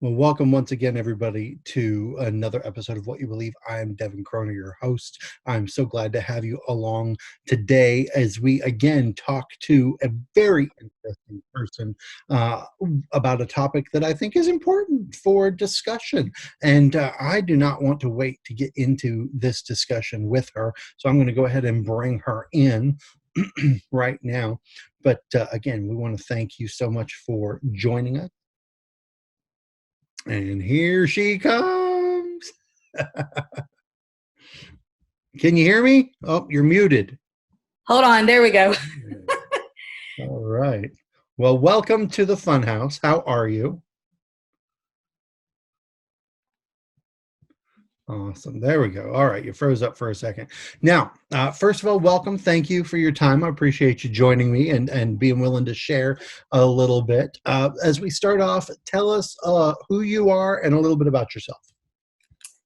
Well, welcome once again, everybody, to another episode of What You Believe. I'm Devin Croner, your host. I'm so glad to have you along today as we again talk to a very interesting person uh, about a topic that I think is important for discussion. And I do not want to wait to get into this discussion with her. So I'm going to go ahead and bring her in right now. But again, we want to thank you so much for joining us. And here she comes. Can you hear me? Oh, you're muted. Hold on. There we go. All right. Well, welcome to the Funhouse. How are you? Awesome. There we go. All right. You froze up for a second. Now, first of all, welcome. Thank you for your time. I appreciate you joining me and being willing to share a little bit. As we start off, tell us who you are and a little bit about yourself.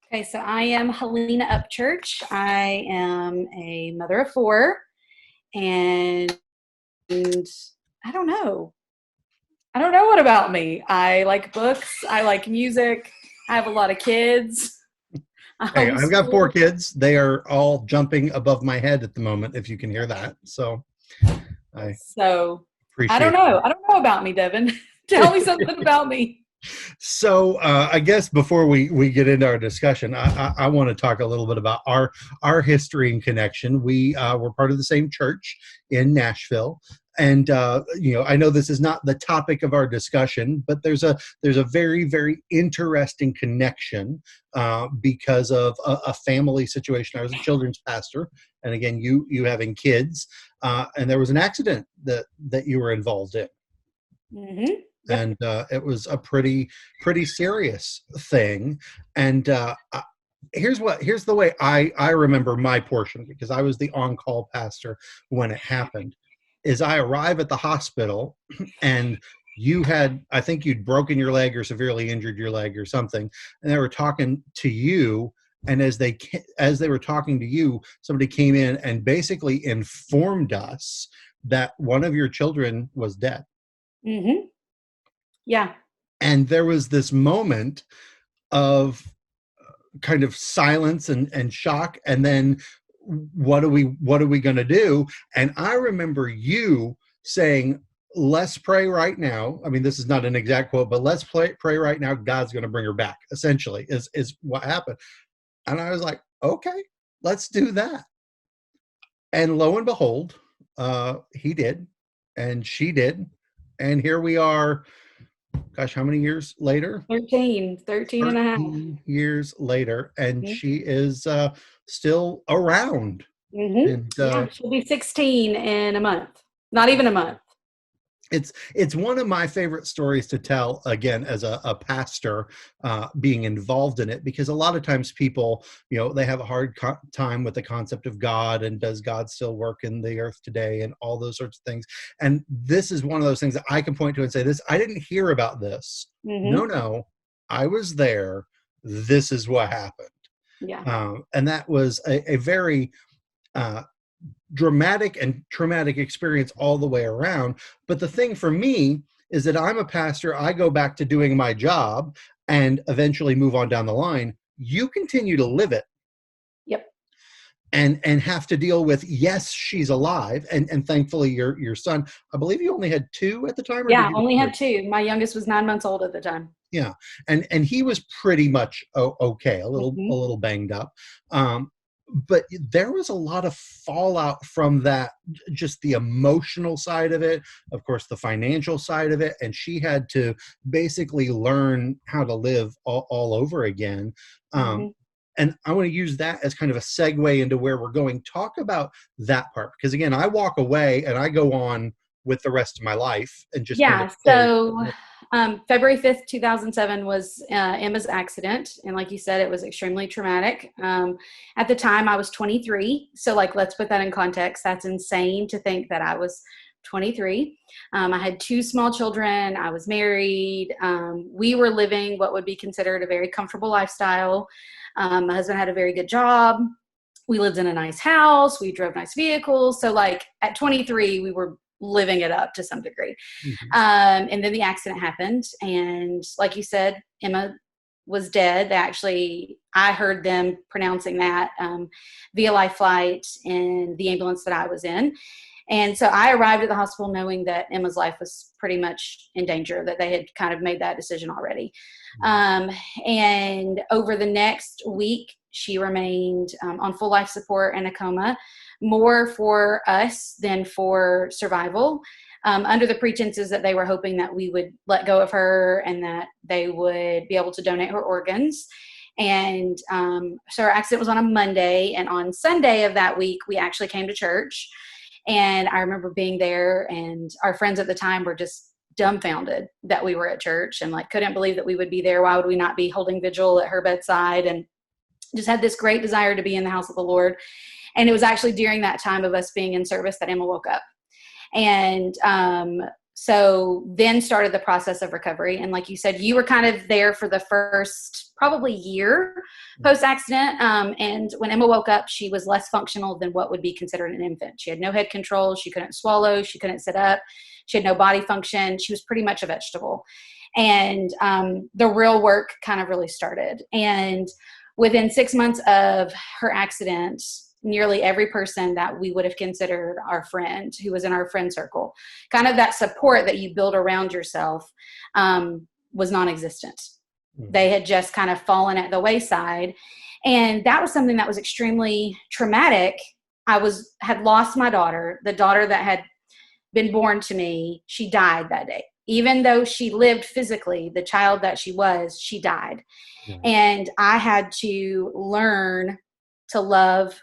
Okay, so I am Helena Upchurch. I am a mother of four, and I don't know. I don't know what about me. I like books. I like music. I have a lot of kids. Hey, I've got 4 kids. They are all jumping above my head at the moment, if you can hear that. So I appreciate I don't know. I don't know about me, Devin. Tell me something about me. So I guess before we get into our discussion, I want to talk a little bit about our history and connection. We were part of the same church in Nashville. And I know this is not the topic of our discussion, but there's a very, very interesting connection because of a family situation. I was a children's pastor, and again, you having kids, and there was an accident that you were involved in. Mm-hmm. Yep. And it was a pretty serious thing. And here's the way I remember my portion, because I was the on-call pastor when it happened. Is I arrive at the hospital and I think you'd broken your leg or severely injured your leg or something, and they were talking to you. And as they were talking to you, somebody came in and basically informed us that one of your children was dead. Mm-hmm. Yeah. And there was this moment of kind of silence and shock, and then what are we going to do? And I remember you saying, let's pray right now. I mean, this is not an exact quote, but let's pray right now. God's going to bring her back, essentially, is what happened. And I was like, okay, let's do that. And lo and behold, he did, and she did. And here we are. Gosh, how many years later? 13 and a half. Years later, and Mm-hmm. she is still around. Mm-hmm. And Yeah, she'll be 16 in a month. Not even a month. It's one of my favorite stories to tell, again, as a pastor, being involved in it, because a lot of times people, they have a hard time with the concept of God, and does God still work in the earth today, and all those sorts of things. And this is one of those things that I can point to and say, this, I didn't hear about this. Mm-hmm. No, I was there. This is what happened. Yeah. And that was a very dramatic and traumatic experience all the way around. But the thing for me is that I'm a pastor. I go back to doing my job and eventually move on down the line. You continue to live it. Yep. And have to deal with, yes, she's alive. And thankfully your son, I believe you only had 2 at the time? Or Yeah, only had 2. My youngest was 9 months old at the time. Yeah. And he was pretty much okay, a Mm-hmm. little banged up. But there was a lot of fallout from that, just the emotional side of it, of course, the financial side of it. And she had to basically learn how to live all over again. Mm-hmm. And I want to use that as kind of a segue into where we're going. Talk about that part, because again, I walk away and I go on with the rest of my life and just kind of so February 5th, 2007 was Emma's accident. And like you said, it was extremely traumatic. At the time I was 23. So let's put that in context. That's insane to think that I was 23. I had 2 small children. I was married. We were living what would be considered a very comfortable lifestyle. My husband had a very good job. We lived in a nice house. We drove nice vehicles. So at 23, we were living it up to some degree. Mhm. And then the accident happened. And like you said, Emma was dead. I heard them pronouncing that via life flight in the ambulance that I was in. And so I arrived at the hospital knowing that Emma's life was pretty much in danger, that they had kind of made that decision already. Um, and over the next week, she remained on full life support and a coma, more for us than for survival, under the pretenses that they were hoping that we would let go of her and that they would be able to donate her organs. And so our accident was on a Monday, and on Sunday of that week, we actually came to church. And I remember being there, and our friends at the time were just dumbfounded that we were at church and like couldn't believe that we would be there. Why would we not be holding vigil at her bedside? And just had this great desire to be in the house of the Lord. And it was actually during that time of us being in service that Emma woke up. And so then started the process of recovery. And like you said, you were kind of there for the first probably year post-accident. And when Emma woke up, she was less functional than what would be considered an infant. She had no head control. She couldn't swallow. She couldn't sit up. She had no body function. She was pretty much a vegetable. And the real work kind of really started. And within 6 months of her accident, nearly every person that we would have considered our friend, who was in our friend circle, kind of that support that you build around yourself, was non-existent. They had just kind of fallen at the wayside. And that was something that was extremely traumatic. Had lost my daughter, the daughter that had been born to me. She died that day. Even though she lived physically, the child that she was, she died. Yeah. And I had to learn to love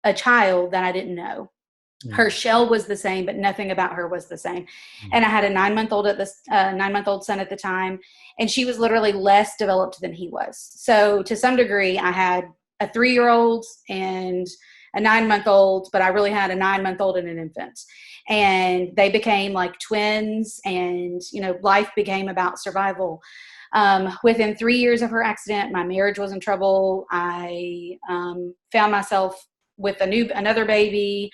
a child that I didn't know. Her shell was the same, but nothing about her was the same. And I had a 9-month-old son at the time, and she was literally less developed than he was. So to some degree, I had a 3-year-old and a 9-month-old, but I really had a 9-month-old and an infant. And they became like twins, and, life became about survival. Within 3 years of her accident, my marriage was in trouble. I found myself with another baby,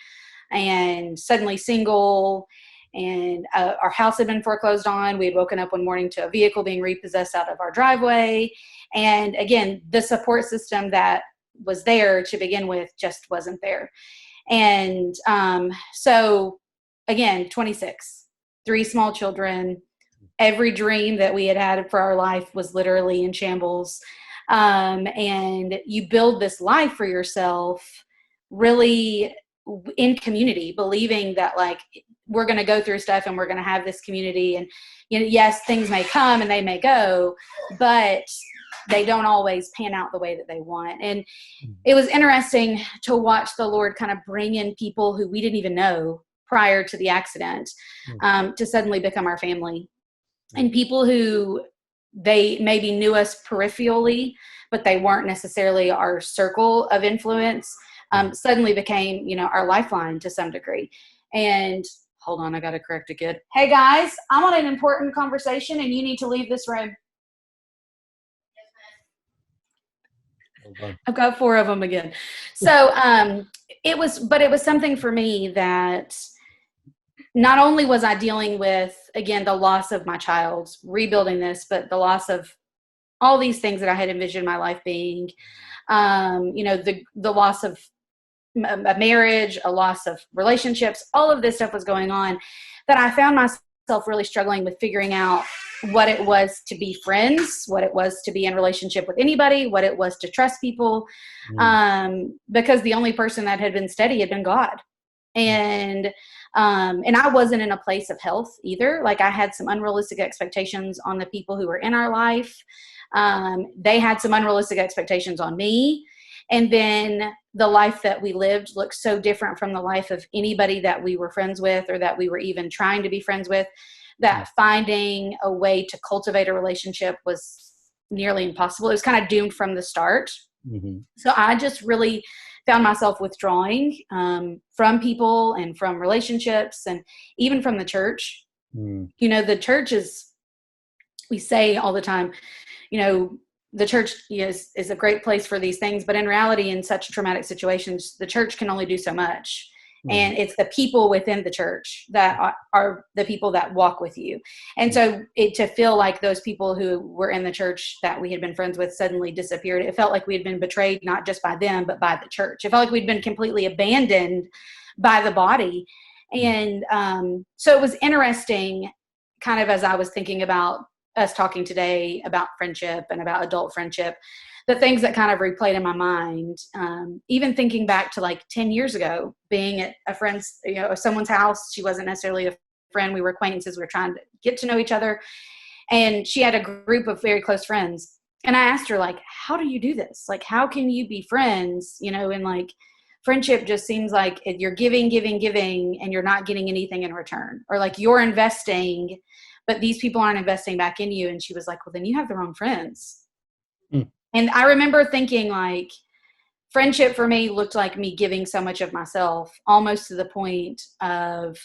and suddenly single, and our house had been foreclosed on. We had woken up one morning to a vehicle being repossessed out of our driveway. And again, the support system that was there to begin with just wasn't there. And so again, 26, 3 small children, every dream that we had for our life was literally in shambles. And you build this life for yourself really in community, believing that like we're going to go through stuff and we're going to have this community. And, yes, things may come and they may go, but they don't always pan out the way that they want. And it was interesting to watch the Lord kind of bring in people who we didn't even know prior to the accident, to suddenly become our family. And people who they maybe knew us peripherally, but they weren't necessarily our circle of influence, suddenly became, our lifeline to some degree. And hold on, I got to correct a kid. Hey guys, I'm on an important conversation and you need to leave this room. I've got 4 of them again. So it was something for me that not only was I dealing with, again, the loss of my child, rebuilding this, but the loss of all these things that I had envisioned my life being, the loss of a marriage, a loss of relationships, all of this stuff was going on, that I found myself really struggling with figuring out what it was to be friends, what it was to be in relationship with anybody, what it was to trust people, because the only person that had been steady had been God. And I wasn't in a place of health either. Like I had some unrealistic expectations on the people who were in our life. They had some unrealistic expectations on me. And then the life that we lived looked so different from the life of anybody that we were friends with or that we were even trying to be friends with, that finding a way to cultivate a relationship was nearly impossible. It was kind of doomed from the start. Mm-hmm. So I just really found myself withdrawing from people and from relationships and even from the church. The church we say all the time, the church is a great place for these things, but in reality, in such traumatic situations, the church can only do so much. Right. And it's the people within the church that are the people that walk with you. And so to feel like those people who were in the church that we had been friends with suddenly disappeared, it felt like we had been betrayed, not just by them, but by the church. It felt like we'd been completely abandoned by the body. And so it was interesting, kind of as I was thinking about us talking today about friendship and about adult friendship, the things that kind of replayed in my mind, even thinking back to like 10 years ago, being at a friend's, someone's house. She wasn't necessarily a friend. We were acquaintances. We were trying to get to know each other. And she had a group of very close friends. And I asked her, like, how do you do this? Like, how can you be friends? And like, friendship just seems like you're giving, giving, giving, and you're not getting anything in return. Or like you're investing, but these people aren't investing back in you. And she was like, well, then you have the wrong friends. Mm. And I remember thinking, like, friendship for me looked like me giving so much of myself, almost to the point of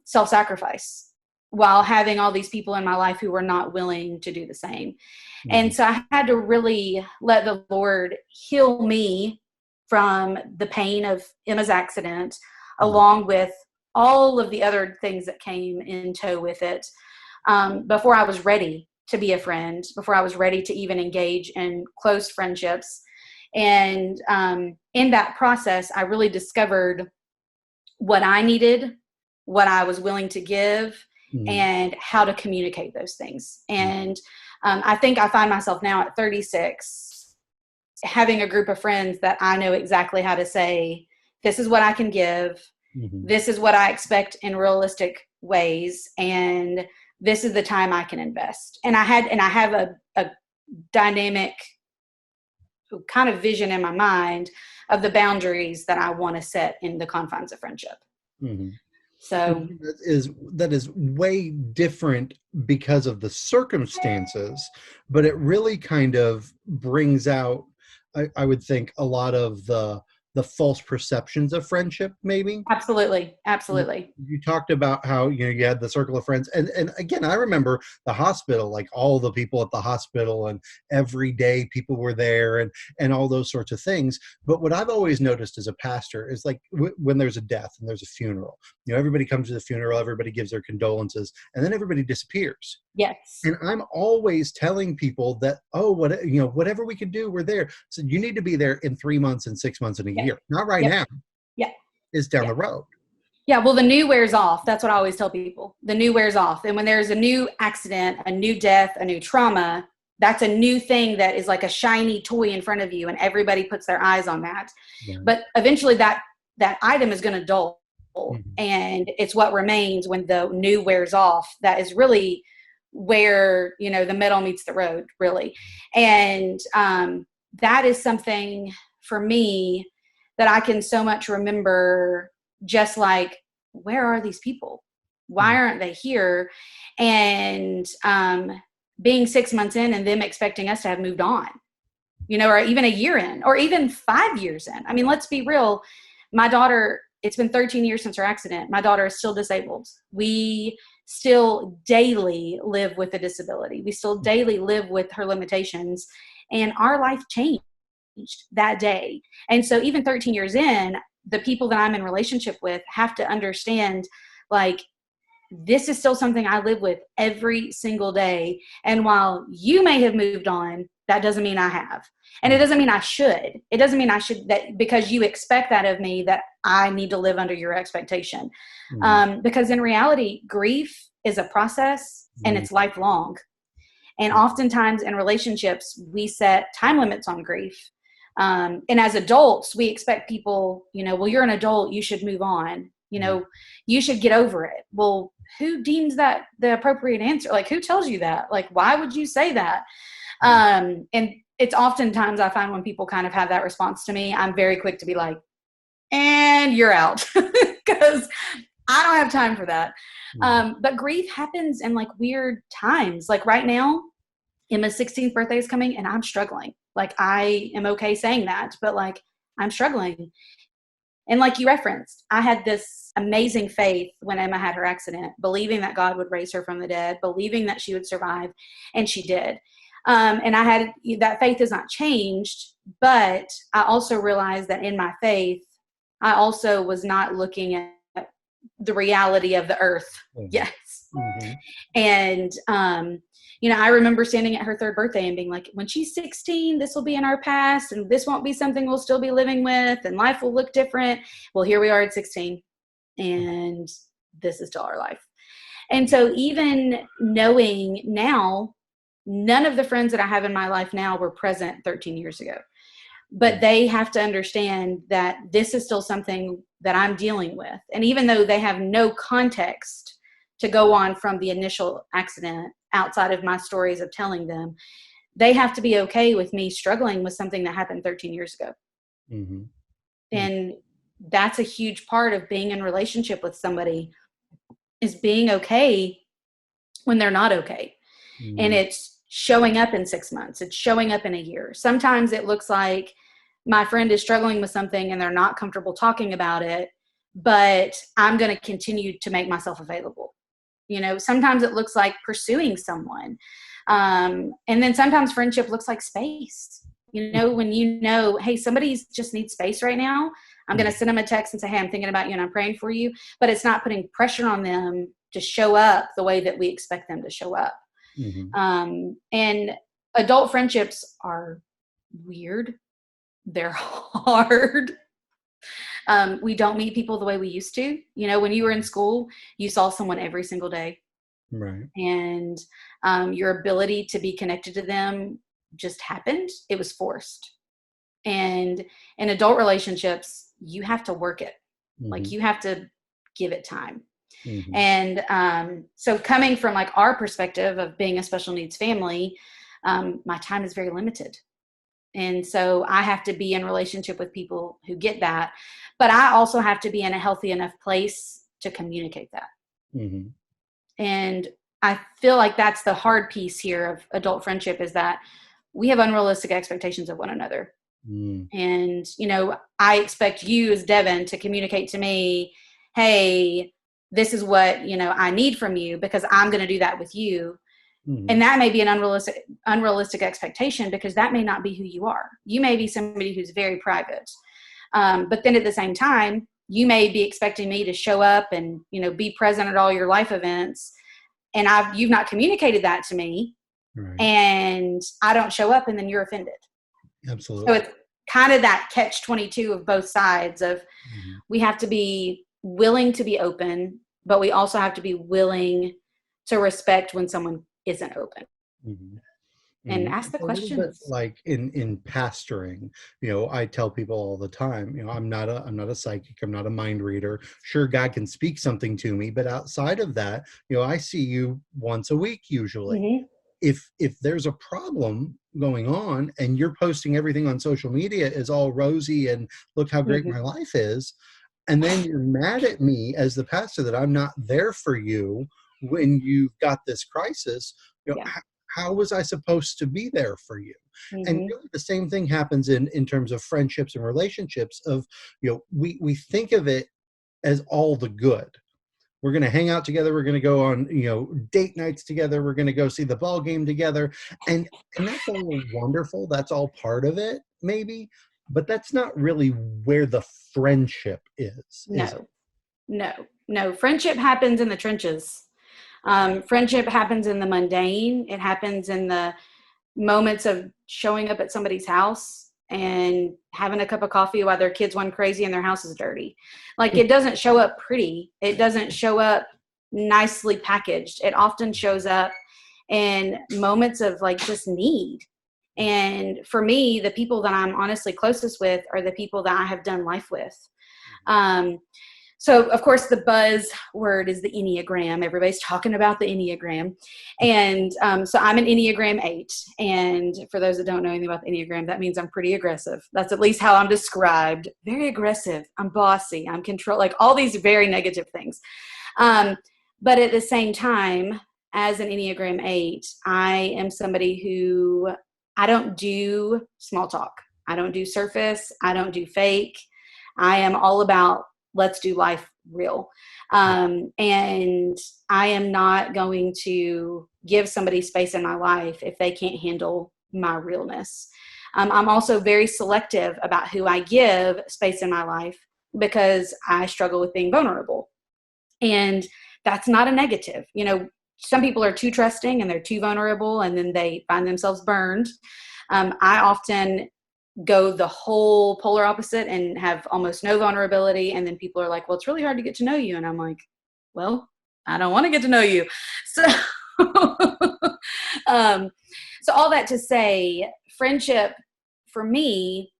self-sacrifice, while having all these people in my life who were not willing to do the same. And so I had to really let the Lord heal me from the pain of Emma's accident, along with all of the other things that came in tow with it, before I was ready to be a friend, before I was ready to even engage in close friendships. And in that process, I really discovered what I needed, what I was willing to give, and how to communicate those things. And I think I find myself now at 36 having a group of friends that I know exactly how to say, this is what I can give. This is what I expect in realistic ways. And this is the time I can invest. And I have a dynamic kind of vision in my mind of the boundaries that I want to set in the confines of friendship. So that is way different because of the circumstances, but it really kind of brings out, I would think, a lot of the false perceptions of friendship, maybe. absolutely. You talked about how you had the circle of friends, and again, I remember the hospital, like all the people at the hospital, and every day people were there, and all those sorts of things. But what I've always noticed as a pastor is, like, when there's a death and there's a funeral, everybody comes to the funeral, everybody gives their condolences, and then everybody disappears. Yes. And I'm always telling people that, whatever we can do, we're there. So you need to be there in 3 months and 6 months and a year, not right now. Yeah. Is down the road. Yeah, well, the new wears off. That's what I always tell people. The new wears off. And when there's a new accident, a new death, a new trauma, that's a new thing that is like a shiny toy in front of you, and everybody puts their eyes on that. Right. But eventually that item is going to dull. And it's what remains when the new wears off that is really where, the metal meets the road, really. And that is something for me that I can so much remember, just like, where are these people? Why aren't they here? And being 6 months in and them expecting us to have moved on, or even a year in, or even 5 years in. I mean, let's be real. My daughter, it's been 13 years since her accident. My daughter is still disabled. We still daily live with a disability. We still daily live with her limitations, and our life changed that day. And so even 13 years in, the people that I'm in relationship with have to understand, like, this is still something I live with every single day. And while you may have moved on, that doesn't mean I have. And it doesn't mean I should. It doesn't mean I should, that because you expect that of me, that I need to live under your expectation. Because in reality, grief is a process and it's lifelong. And oftentimes in relationships, we set time limits on grief. And as adults, we expect people, well, you're an adult, you should move on. You should get over it. Well, who deems that the appropriate answer? Like, who tells you that? Like, why would you say that? And it's oftentimes I find when people kind of have that response to me, I'm very quick to be like, and you're out, because I don't have time for that. But grief happens in like weird times. Like right now, Emma's 16th birthday is coming and I'm struggling. Like, I am okay saying that, but like, I'm struggling. And like you referenced, I had this amazing faith when Emma had her accident, believing that God would raise her from the dead, believing that she would survive, and she did. And I had that faith has not changed, but I also realized that in my faith, I also was not looking at the reality of the earth. Mm-hmm. Yes. Mm-hmm. And, I remember standing at her third birthday and being like, when she's 16, this will be in our past and this won't be something we'll still be living with and life will look different. Well, here we are at 16 and this is still our life. And so even knowing now, none of the friends that I have in my life now were present 13 years ago. But they have to understand that this is still something that I'm dealing with. And even though they have no context to go on from the initial accident outside of my stories of telling them, they have to be okay with me struggling with something that happened 13 years ago. Mm-hmm. And that's a huge part of being in relationship with somebody, is being okay when they're not okay. Mm-hmm. And it's showing up in 6 months. It's showing up in a year. Sometimes it looks like my friend is struggling with something and they're not comfortable talking about it, but I'm going to continue to make myself available. Sometimes it looks like pursuing someone. And then sometimes friendship looks like space. When hey, somebody just needs space right now, I'm going to send them a text and say, hey, I'm thinking about you and I'm praying for you. But it's not putting pressure on them to show up the way that we expect them to show up. Mm-hmm. And adult friendships are weird. They're hard. We don't meet people the way we used to. When you were in school, you saw someone every single day. Right. And your ability to be connected to them just happened. It was forced. And in adult relationships, you have to work it. Mm-hmm. Like, you have to give it time. Mm-hmm. And so coming from like our perspective of being a special needs family, my time is very limited. And so I have to be in relationship with people who get that, but I also have to be in a healthy enough place to communicate that. Mm-hmm. And I feel like that's the hard piece here of adult friendship, is that we have unrealistic expectations of one another. Mm. And, I expect you as Devin to communicate to me, hey, this is what, I need from you, because I'm going to do that with you. Mm-hmm. And that may be an unrealistic expectation, because that may not be who you are. You may be somebody who's very private. But then at the same time, you may be expecting me to show up and, be present at all your life events. And you've not communicated that to me. Right. And I don't show up, and then you're offended. Absolutely. So it's kind of that catch-22 of both sides of, we have to be willing to be open, but we also have to be willing to respect when someone isn't open. Mm-hmm. And ask the a little bit questions. like in pastoring, I tell people all the time, I'm not a psychic, I'm not a mind reader. Sure, God can speak something to me, but outside of that, I see you once a week usually. Mm-hmm. If there's a problem going on and you're posting everything on social media is all rosy and look how great my life is, and then you're mad at me as the pastor that I'm not there for you when you've got this crisis, how was I supposed to be there for you? And really the same thing happens in terms of friendships and relationships of, we think of it as all the good. We're going to hang out together. We're going to go on, date nights together. We're going to go see the ball game together. And that's all wonderful. That's all part of it, maybe. But that's not really where the friendship is. No. Friendship happens in the trenches. Friendship happens in the mundane. It happens in the moments of showing up at somebody's house and having a cup of coffee while their kids went crazy and their house is dirty. Like, it doesn't show up pretty. It doesn't show up nicely packaged. It often shows up in moments of like just need. And for me, the people that I'm honestly closest with are the people that I have done life with. So, of course, the buzz word is the Enneagram. Everybody's talking about the Enneagram. And so I'm an Enneagram 8. And for those that don't know anything about the Enneagram, that means I'm pretty aggressive. That's at least how I'm described. Very aggressive. I'm bossy. I'm control, like all these very negative things. But at the same time, as an Enneagram 8, I am somebody who, I don't do small talk. I don't do surface. I don't do fake. I am all about, let's do life real. And I am not going to give somebody space in my life if they can't handle my realness. I'm also very selective about who I give space in my life, because I struggle with being vulnerable. And that's not a negative. Some people are too trusting and they're too vulnerable and then they find themselves burned. I often go the whole polar opposite and have almost no vulnerability. And then people are like, well, it's really hard to get to know you. And I'm like, well, I don't want to get to know you. So, um, so all that to say, friendship for me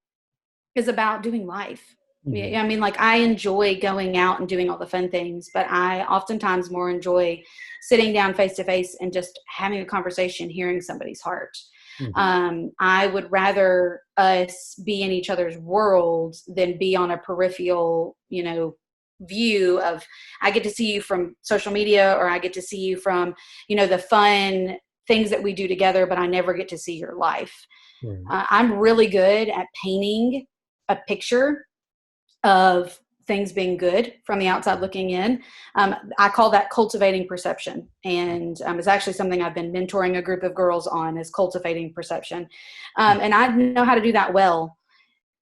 is about doing life. Mhm. I mean, like, I enjoy going out and doing all the fun things, but I oftentimes more enjoy sitting down face to face and just having a conversation, hearing somebody's heart. Mhm. I would rather us be in each other's worlds than be on a peripheral, view of, I get to see you from social media, or I get to see you from, the fun things that we do together, but I never get to see your life. Right. I'm really good at painting a picture of things being good from the outside looking in. I call that cultivating perception. And it's actually something I've been mentoring a group of girls on, is cultivating perception. And I know how to do that well.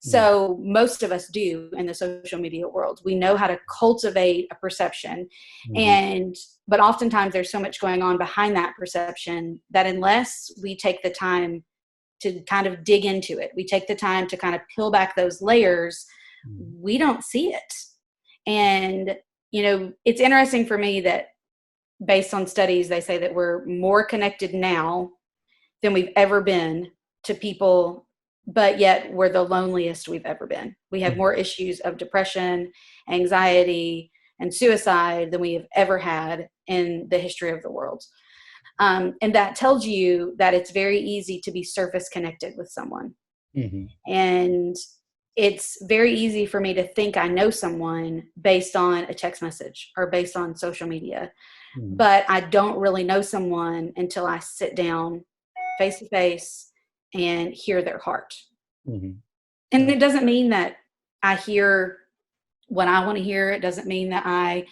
Mhm. So most of us do in the social media world. We know how to cultivate a perception. Mhm. But oftentimes there's so much going on behind that perception that unless we take the time to kind of dig into it, we take the time to kind of peel back those layers, Mhm. we don't see it. And, it's interesting for me that based on studies, they say that we're more connected now than we've ever been to people, but yet we're the loneliest we've ever been. We have more Mhm. issues of depression, anxiety, and suicide than we have ever had in the history of the world. And that tells you that it's very easy to be surface connected with someone. Mhm. And it's very easy for me to think I know someone based on a text message or based on social media. Mhm. But I don't really know someone until I sit down face to face and hear their heart. Mhm. And Yeah. it doesn't mean that I hear what I want to hear. It doesn't mean that I,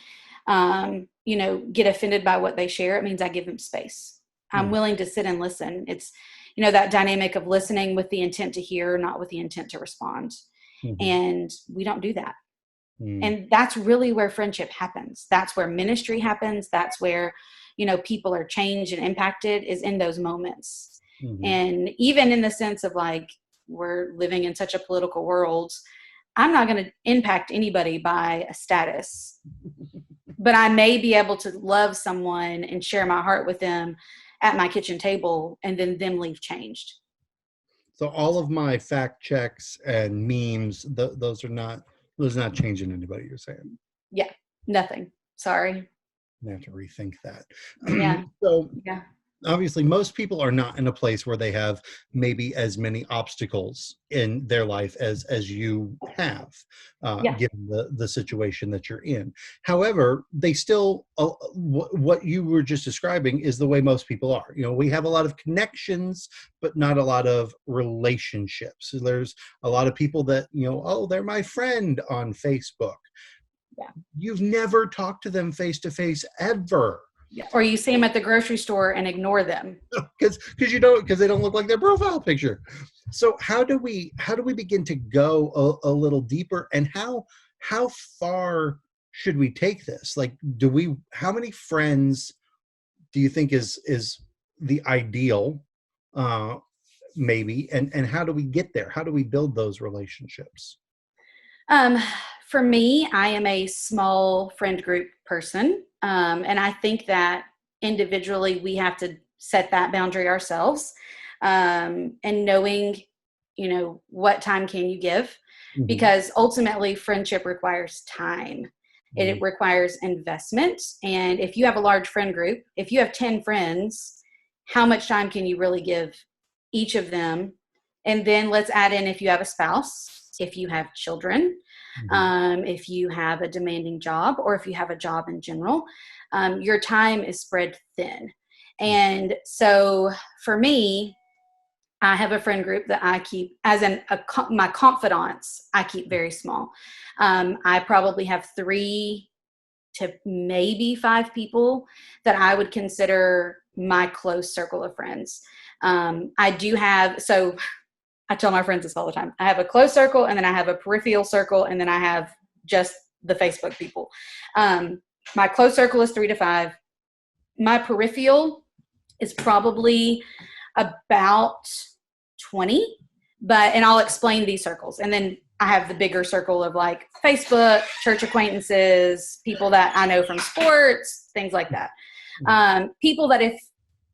get offended by what they share. It means I give them space. I'm Mhm. willing to sit and listen. It's, that dynamic of listening with the intent to hear, not with the intent to respond. Mhm. And we don't do that. Mhm. And that's really where friendship happens. That's where ministry happens. That's where, people are changed and impacted, is in those moments. Mhm. And even in the sense of, like, we're living in such a political world, I'm not going to impact anybody by a status, but I may be able to love someone and share my heart with them at my kitchen table and then them leave changed. So all of my fact checks and memes, those are not changing anybody. You're saying Yeah, nothing. Sorry. I have to rethink that. Yeah. So Yeah. obviously most people are not in a place where they have maybe as many obstacles in their life as you have, Yeah. given the situation that you're in. However, they still, what you were just describing is the way most people are. We have a lot of connections but not a lot of relationships. So there's a lot of people that, oh, they're my friend on Facebook. Yeah. You've never talked to them face to face ever. Yeah. Or you see them at the grocery store and ignore them. Because they don't look like their profile picture. So how do we begin to go a little deeper, and how far should we take this? Like, how many friends do you think is the ideal, uh maybe, and how do we get there? How do we build those relationships? Um, for me, I am a small friend group person. And I think that individually we have to set that boundary ourselves, and knowing, what time can you give? Mhm. Because ultimately, friendship requires time. It Mhm. requires investment. And if you have a large friend group, if you have 10 friends, how much time can you really give each of them? And then let's add in if you have a spouse, if you have children, Mhm. if you have a demanding job, or if you have a job in general, your time is spread thin. Mhm. And so for me, I have a friend group that I keep as my confidants. I keep very small. I probably have 3 to maybe 5 people that I would consider my close circle of friends. I do have, so I tell my friends this all the time. I have a close circle, and then I have a peripheral circle, and then I have just the Facebook people. My close circle is 3 to 5. My peripheral is probably about 20, and I'll explain these circles. And then I have the bigger circle of like Facebook, church acquaintances, people that I know from sports, things like that. People that if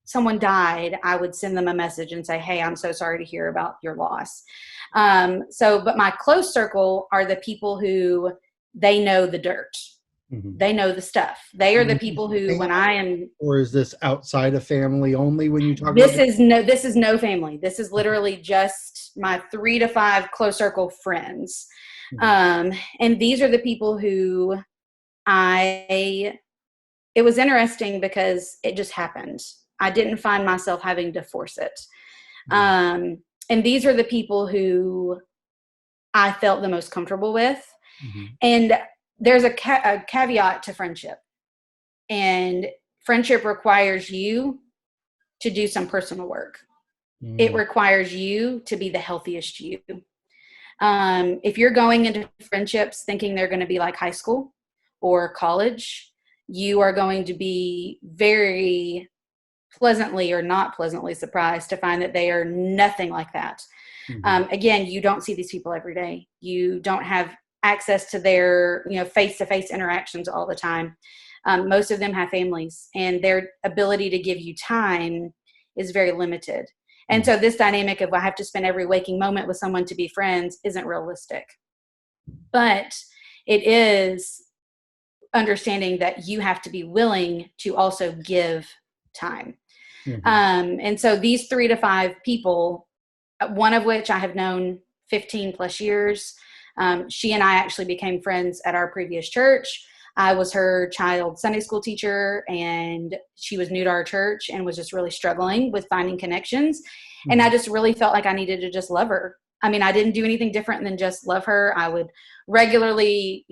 someone died, I would send them a message and say, hey, I'm so sorry to hear about your loss. But my close circle are the people who they know the dirt. Mm-hmm. They know the stuff. They are the people who, when I am. Or is this outside of family only when you talk this about is this is no family. This is literally just my 3 to 5 close circle friends. Mm-hmm. And these are the people who it was interesting because it just happened. I didn't find myself having to force it. Mm-hmm. And these are the people who I felt the most comfortable with. Mm-hmm. And there's a caveat to friendship. And friendship requires you to do some personal work. Mm-hmm. It requires you to be the healthiest you. If you're going into friendships thinking they're going to be like high school or college, you are going to be very pleasantly or not pleasantly surprised to find that they are nothing like that. Mm-hmm. Again, you don't see these people every day. You don't have access to their, face-to-face interactions all the time. Most of them have families, and their ability to give you time is very limited. And so this dynamic of I have to spend every waking moment with someone to be friends isn't realistic. But it is understanding that you have to be willing to also give time. Mm-hmm. And so these 3 to 5 people, one of which I have known 15 plus years, she and I actually became friends at our previous church. I was her child Sunday school teacher, and she was new to our church and was just really struggling with finding connections. Mm-hmm. And I just really felt like I needed to just love her. I mean, I didn't do anything different than just love her. I would regularly,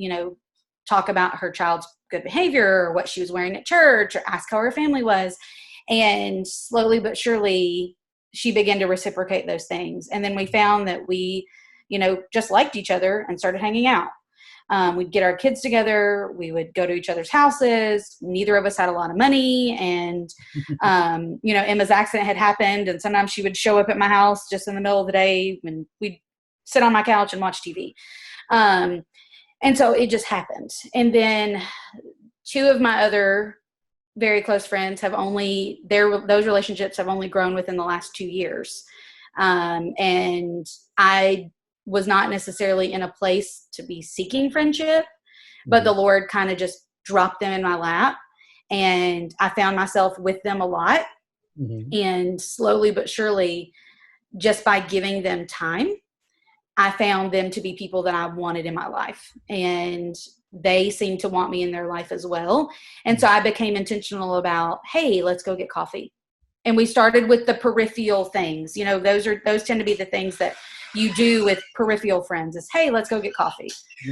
talk about her child's good behavior or what she was wearing at church or ask how her family was. And slowly but surely, she began to reciprocate those things. And then we found that we, just liked each other and started hanging out. We'd get our kids together. We would go to each other's houses. Neither of us had a lot of money. And, Emma's accident had happened. And sometimes she would show up at my house just in the middle of the day, and we'd sit on my couch and watch TV. And so it just happened. And then 2 of my other very close friends those relationships have only grown within the last 2 years. And I was not necessarily in a place to be seeking friendship, but the Lord kind of just dropped them in my lap, and I found myself with them a lot. Mm-hmm. And slowly but surely, just by giving them time, I found them to be people that I wanted in my life, and they seemed to want me in their life as well. And so I became intentional about, hey, let's go get coffee. And we started with the peripheral things. Those tend to be the things that you do with peripheral friends is, hey, let's go get coffee.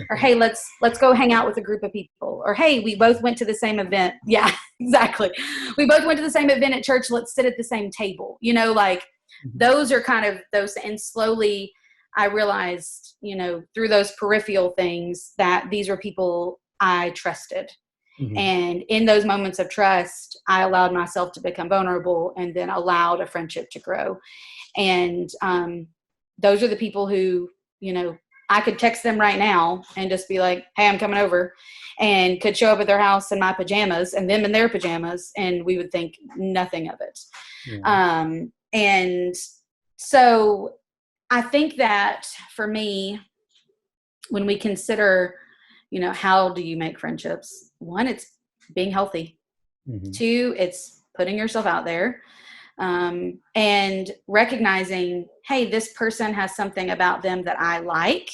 Or, hey, let's go hang out with a group of people. Or, hey, we both went to the same event. Yeah, exactly. We both went to the same event at church. Let's sit at the same table. Those are kind of those. And slowly I realized, through those peripheral things that these were people I trusted. Mm-hmm. And in those moments of trust, I allowed myself to become vulnerable and then allowed a friendship to grow. And those are the people who, I could text them right now and just be like, hey, I'm coming over, and could show up at their house in my pajamas and them in their pajamas, and we would think nothing of it. Yeah. And so I think that for me, when we consider, how do you make friendships? 1, it's being healthy. Mm-hmm. 2, it's putting yourself out there. And recognizing, hey, this person has something about them that I like.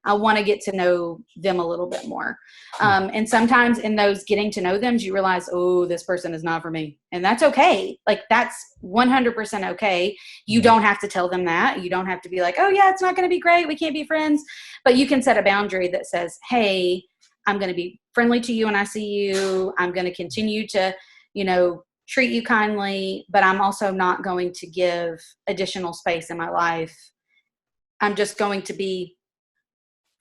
I want to get to know them a little bit more. And sometimes in those getting to know them, you realize, oh, this person is not for me. And that's okay. Like, that's 100% okay. You don't have to tell them that. You don't have to be like, oh yeah, it's not going to be great, we can't be friends. But you can set a boundary that says, hey, I'm going to be friendly to you when I see you. I'm going to continue to, treat you kindly, but I'm also not going to give additional space in my life. I'm just going to be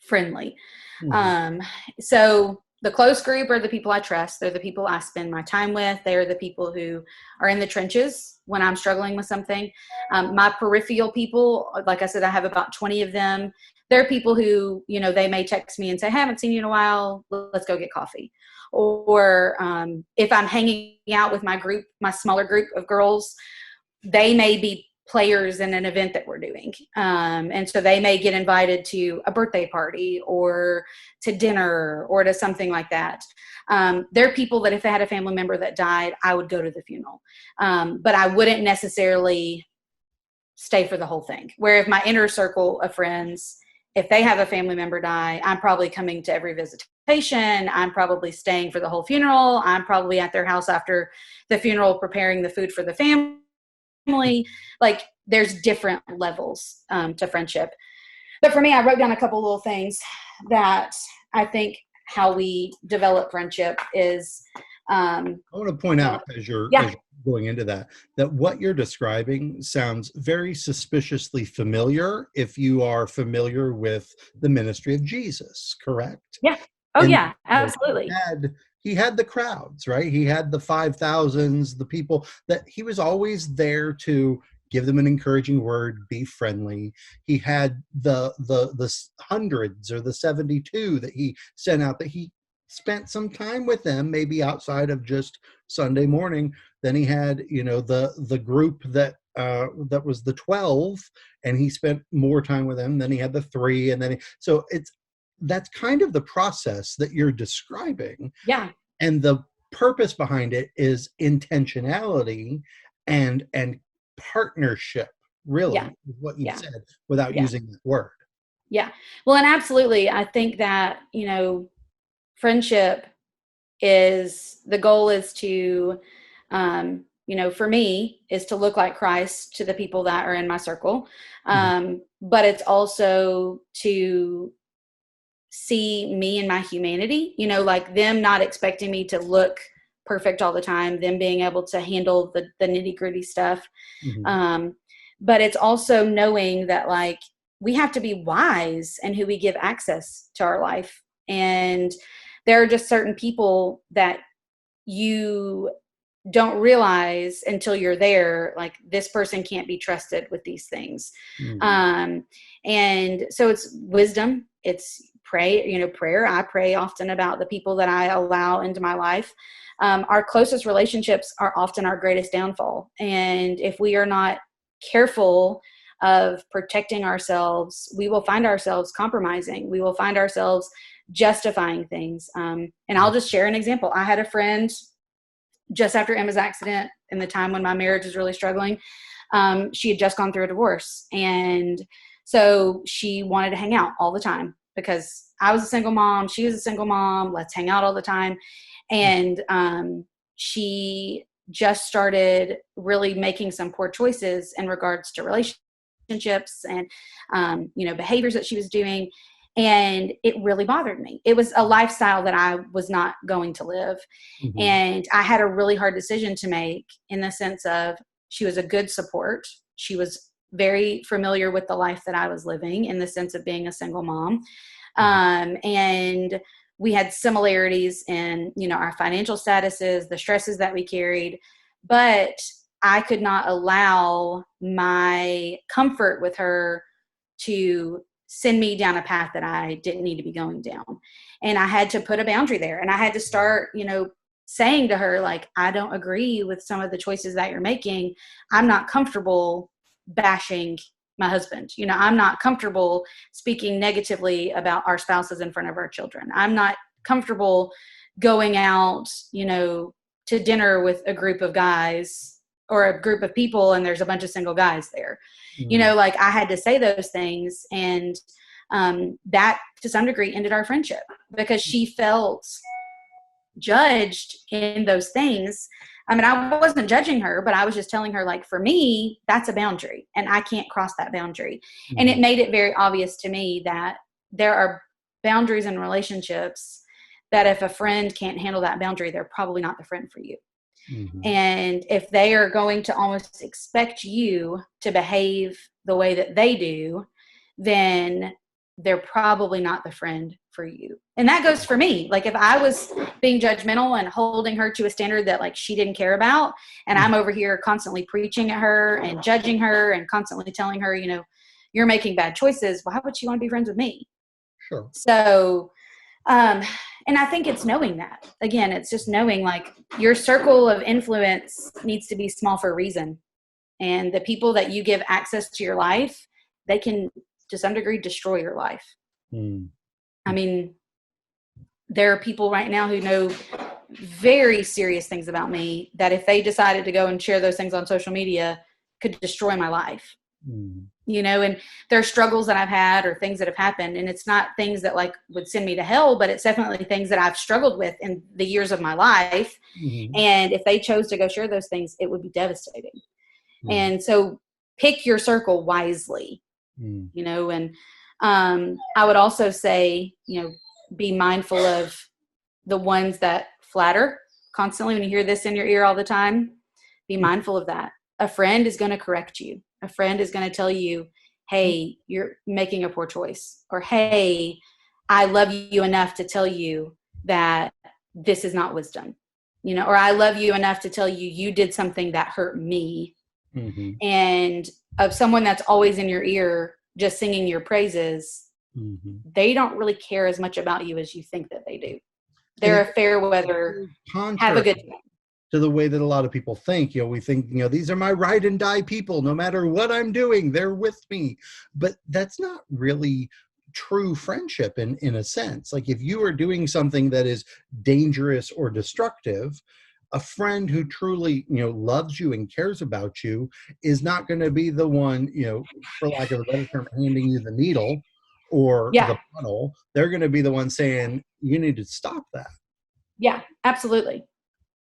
friendly. Mhm. Um, so the close group are the people I trust. They're the people I spend my time with. They're the people who are in the trenches when I'm struggling with something. My peripheral people, like I said, I have about 20 of them. They're people who, they may text me and say, "Hey, I haven't seen you in a while. Let's go get coffee." Or if I'm hanging out with my smaller group of girls, they may be players in an event that we're doing. And so they may get invited to a birthday party or to dinner or to something like that. They're people that if they had a family member that died, I would go to the funeral. But I wouldn't necessarily stay for the whole thing. Where if my inner circle of friends, if they have a family member die, I'm probably coming to every visitation. I'm probably staying for the whole funeral. I'm probably at their house after the funeral, preparing the food for the family. Like there's different levels to friendship. But for me, I wrote down a couple little things that I think how we develop friendship is. I want to point Uh, out as you're yeah. going into that what you're describing sounds very suspiciously familiar if you are familiar with the ministry of Jesus, correct? Yeah. Oh, And yeah, so absolutely. he had the crowds, right? He had the 5,000s, the people that he was always there to give them an encouraging word, be friendly. He had the hundreds or the 72 that he sent out that he spent some time with them, maybe outside of just Sunday morning. Then he had, the group that was the 12, and he spent more time with them. Then he had the three, and so that's kind of the process that you're describing. Yeah. And the purpose behind it is intentionality and partnership, Yeah. really, is what you Yeah. said without Yeah. using that word. Yeah. Well, and absolutely, I think that, friendship is the goal is to, for me, is to look like Christ to the people that are in my circle. Mhm. But it's also to see me and my humanity, like them not expecting me to look perfect all the time, them being able to handle the nitty gritty stuff. Mhm. Um, but it's also knowing that like we have to be wise in who we give access to our life. And there are just certain people that you don't realize until you're there, like this person can't be trusted with these things. Mhm. Um, and so it's wisdom, it's prayer. I pray often about the people that I allow into my life. Our closest relationships are often our greatest downfall. And if we are not careful of protecting ourselves, we will find ourselves compromising. We will find ourselves justifying things. And I'll just share an example. I had a friend just after Emma's accident in the time when my marriage was really struggling. She had just gone through a divorce. And so she wanted to hang out all the time because I was a single mom. She was a single mom. Let's hang out all the time. And she just started really making some poor choices in regards to relationships and, behaviors that she was doing. And it really bothered me. It was a lifestyle that I was not going to live. Mhm. And I had a really hard decision to make in the sense of she was a good support. She was very familiar with the life that I was living in the sense of being a single mom. Mhm. And we had similarities in, our financial statuses, the stresses that we carried, but I could not allow my comfort with her to send me down a path that I didn't need to be going down. And I had to put a boundary there. And I had to start, saying to her, like, I don't agree with some of the choices that you're making. I'm not comfortable bashing my husband. I'm not comfortable speaking negatively about our spouses in front of our children. I'm not comfortable going out, to dinner with a group of guys or a group of people and there's a bunch of single guys there. Mhm. Like I had to say those things. And that to some degree ended our friendship because she felt judged in those things. I mean, I wasn't judging her, but I was just telling her, like, for me, that's a boundary and I can't cross that boundary. And it Mhm. made it very obvious to me that there are boundaries in relationships that if a friend can't handle that boundary, they're probably not the friend for you. Mhm. And if they are going to almost expect you to behave the way that they do, then they're probably not the friend for you. And that goes for me. Like if I was being judgmental and holding her to a standard that like she didn't care about, and I'm over here constantly preaching at her and judging her and constantly telling her, you're making bad choices, why would she want to be friends with me? Sure. So, and I think it's knowing that. Again, it's just knowing like your circle of influence needs to be small for a reason. And the people that you give access to your life, they can to some degree destroy your life. I mean, there are people right now who know very serious things about me that if they decided to go and share those things on social media could destroy my life. And there are struggles that I've had or things that have happened, and it's not things that like would send me to hell, but it's definitely things that I've struggled with in the years of my life. And if they chose to go share those things, it would be devastating. And so pick your circle wisely, and I would also say, be mindful of the ones that flatter constantly. When you hear this in your ear all the time, be mindful of that. A friend is going to correct you. A friend is going to tell you, hey, you're making a poor choice. Or, hey, I love you enough to tell you that this is not wisdom. Or I love you enough to tell you you did something that hurt me. And of someone that's always in your ear just singing your praises, they don't really care as much about you as you think that they do. They're a fair weather, have a good time. To the way that a lot of people think, we think, these are my ride and die people. No matter what I'm doing, they're with me. But that's not really true friendship in a sense. Like if you are doing something that is dangerous or destructive, a friend who truly, loves you and cares about you is not going to be the one, for lack of a better term, handing you the needle or the bottle. They're going to be the one saying, you need to stop that. Yeah, absolutely.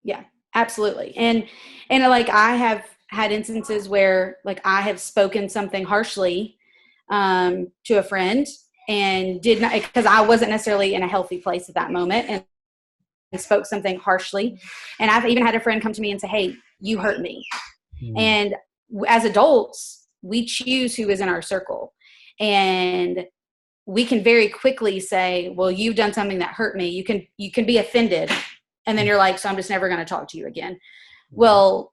Yeah, absolutely. And like I have had instances where like I have spoken something harshly to a friend and did not, because I wasn't necessarily in a healthy place at that moment, and spoke something harshly. And I've even had a friend come to me and say, hey, you hurt me. And as adults, we choose who is in our circle. And we can very quickly say, well, you've done something that hurt me. You can be offended. And then you're like, so I'm just never going to talk to you again. Well,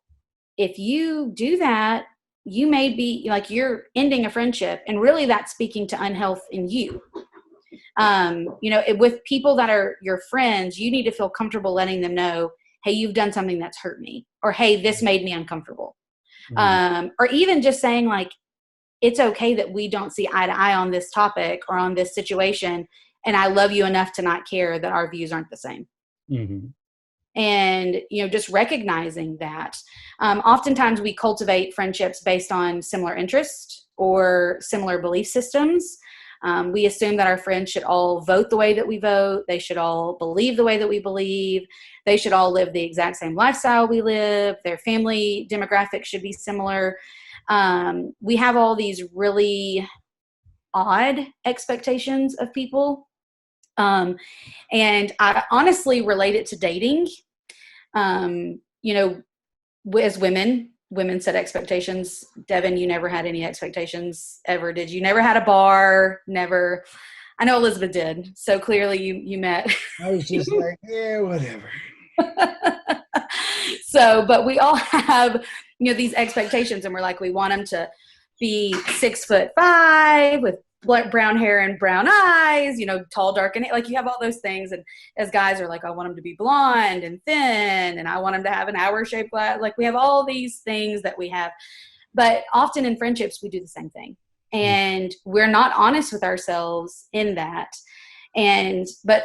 if you do that, you may be like, you're ending a friendship. And really that's speaking to unhealth in you. With people that are your friends, you need to feel comfortable letting them know, hey, you've done something that's hurt me, or, hey, this made me uncomfortable. Or even just saying like, it's okay that we don't see eye to eye on this topic or on this situation. And I love you enough to not care that our views aren't the same. And, just recognizing that oftentimes we cultivate friendships based on similar interests or similar belief systems. We assume that our friends should all vote the way that we vote. They should all believe the way that we believe. They should all live the exact same lifestyle we live. Their family demographics should be similar. We have all these really odd expectations of people. And I honestly relate it to dating. As women set expectations. Devin, you never had any expectations ever, did you? Never had a bar, never. I know Elizabeth did. So clearly you met. I was just like, yeah, whatever. So, but we all have, these expectations, and we're like, we want them to be 6'5" with brown hair and brown eyes, tall, dark, and like you have all those things. And as guys are like, I want them to be blonde and thin, and I want them to have an hour-shaped glass. Like we have all these things that we have, but often in friendships we do the same thing, and we're not honest with ourselves in that. But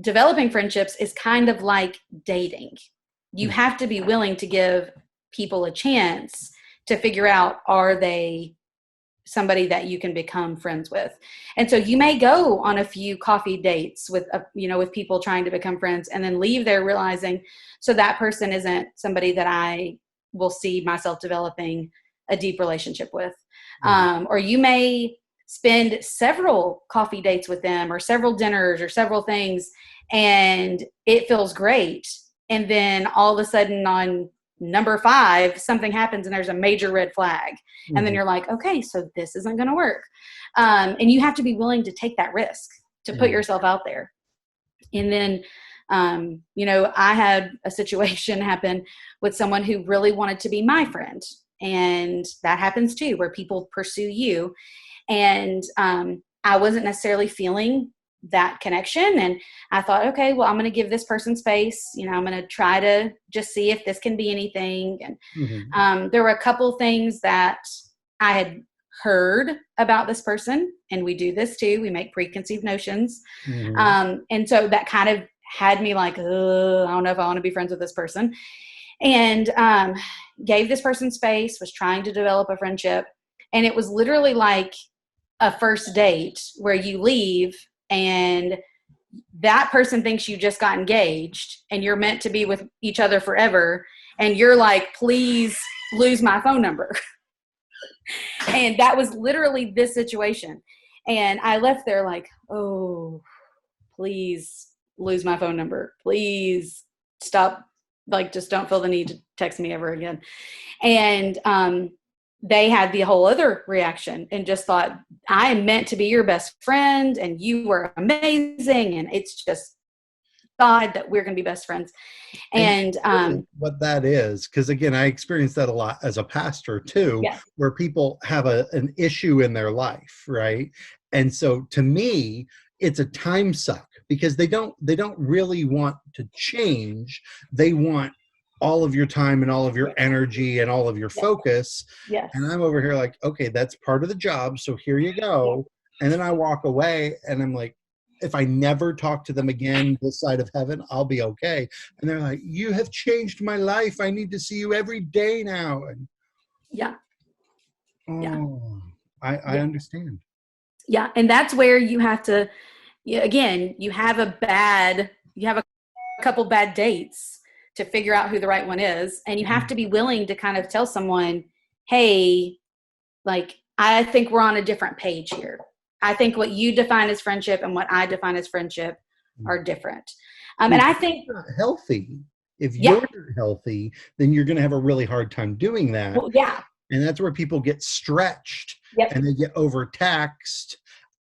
developing friendships is kind of like dating. You have to be willing to give people a chance to figure out, are they somebody that you can become friends with? And so you may go on a few coffee dates with people trying to become friends, and then leave there realizing, so that person isn't somebody that I will see myself developing a deep relationship with. Or you may spend several coffee dates with them, or several dinners, or several things, and it feels great. And then all of a sudden on number 5, something happens and there's a major red flag. And then Mhm. you're like, okay, so this isn't going to work. And you have to be willing to take that risk, to put Mhm. yourself out there. And then, I had a situation happen with someone who really wanted to be my friend. And that happens too, where people pursue you. And I wasn't necessarily feeling that connection. And I thought, okay, well, I'm going to give this person space. I'm going to try to just see if this can be anything. And Mhm. there were a couple things that I had heard about this person, and we do this too. We make preconceived notions. Mhm. And so that kind of had me like, I don't know if I want to be friends with this person. And gave this person space, was trying to develop a friendship. And it was literally like a first date where you leave and that person thinks you just got engaged and you're meant to be with each other forever. And you're like, please lose my phone number. And that was literally this situation. And I left there like, oh, please lose my phone number. Please stop. Like, just don't feel the need to text me ever again. And they had the whole other reaction and just thought, I am meant to be your best friend and you were amazing. And it's just God that we're going to be best friends. And And really what that is, because again, I experienced that a lot as a pastor too, yes, where people have an issue in their life, right? And so to me, it's a time suck because they don't really want to change. They want all of your time and all of your energy and all of your yes, focus. yes, And I'm over here like, okay, that's part of the job. So here you yes, go. And then I walk away and I'm like, if I never talk to them again this side of heaven, I'll be okay. And they're like, you have changed my life. I need to see you every day now. And yeah, yeah, oh, I yeah, understand. yeah. And that's where you have to, again, you have a couple bad dates to figure out who the right one is. And you have to be willing to kind of tell someone, hey, like, I think we're on a different page here. I think what you define as friendship and what I define as friendship are different. And Because I if think, you're not healthy, if yeah, you're not healthy, then you're going to have a really hard time doing that. well, yeah, And that's where people get stretched yep, and they get overtaxed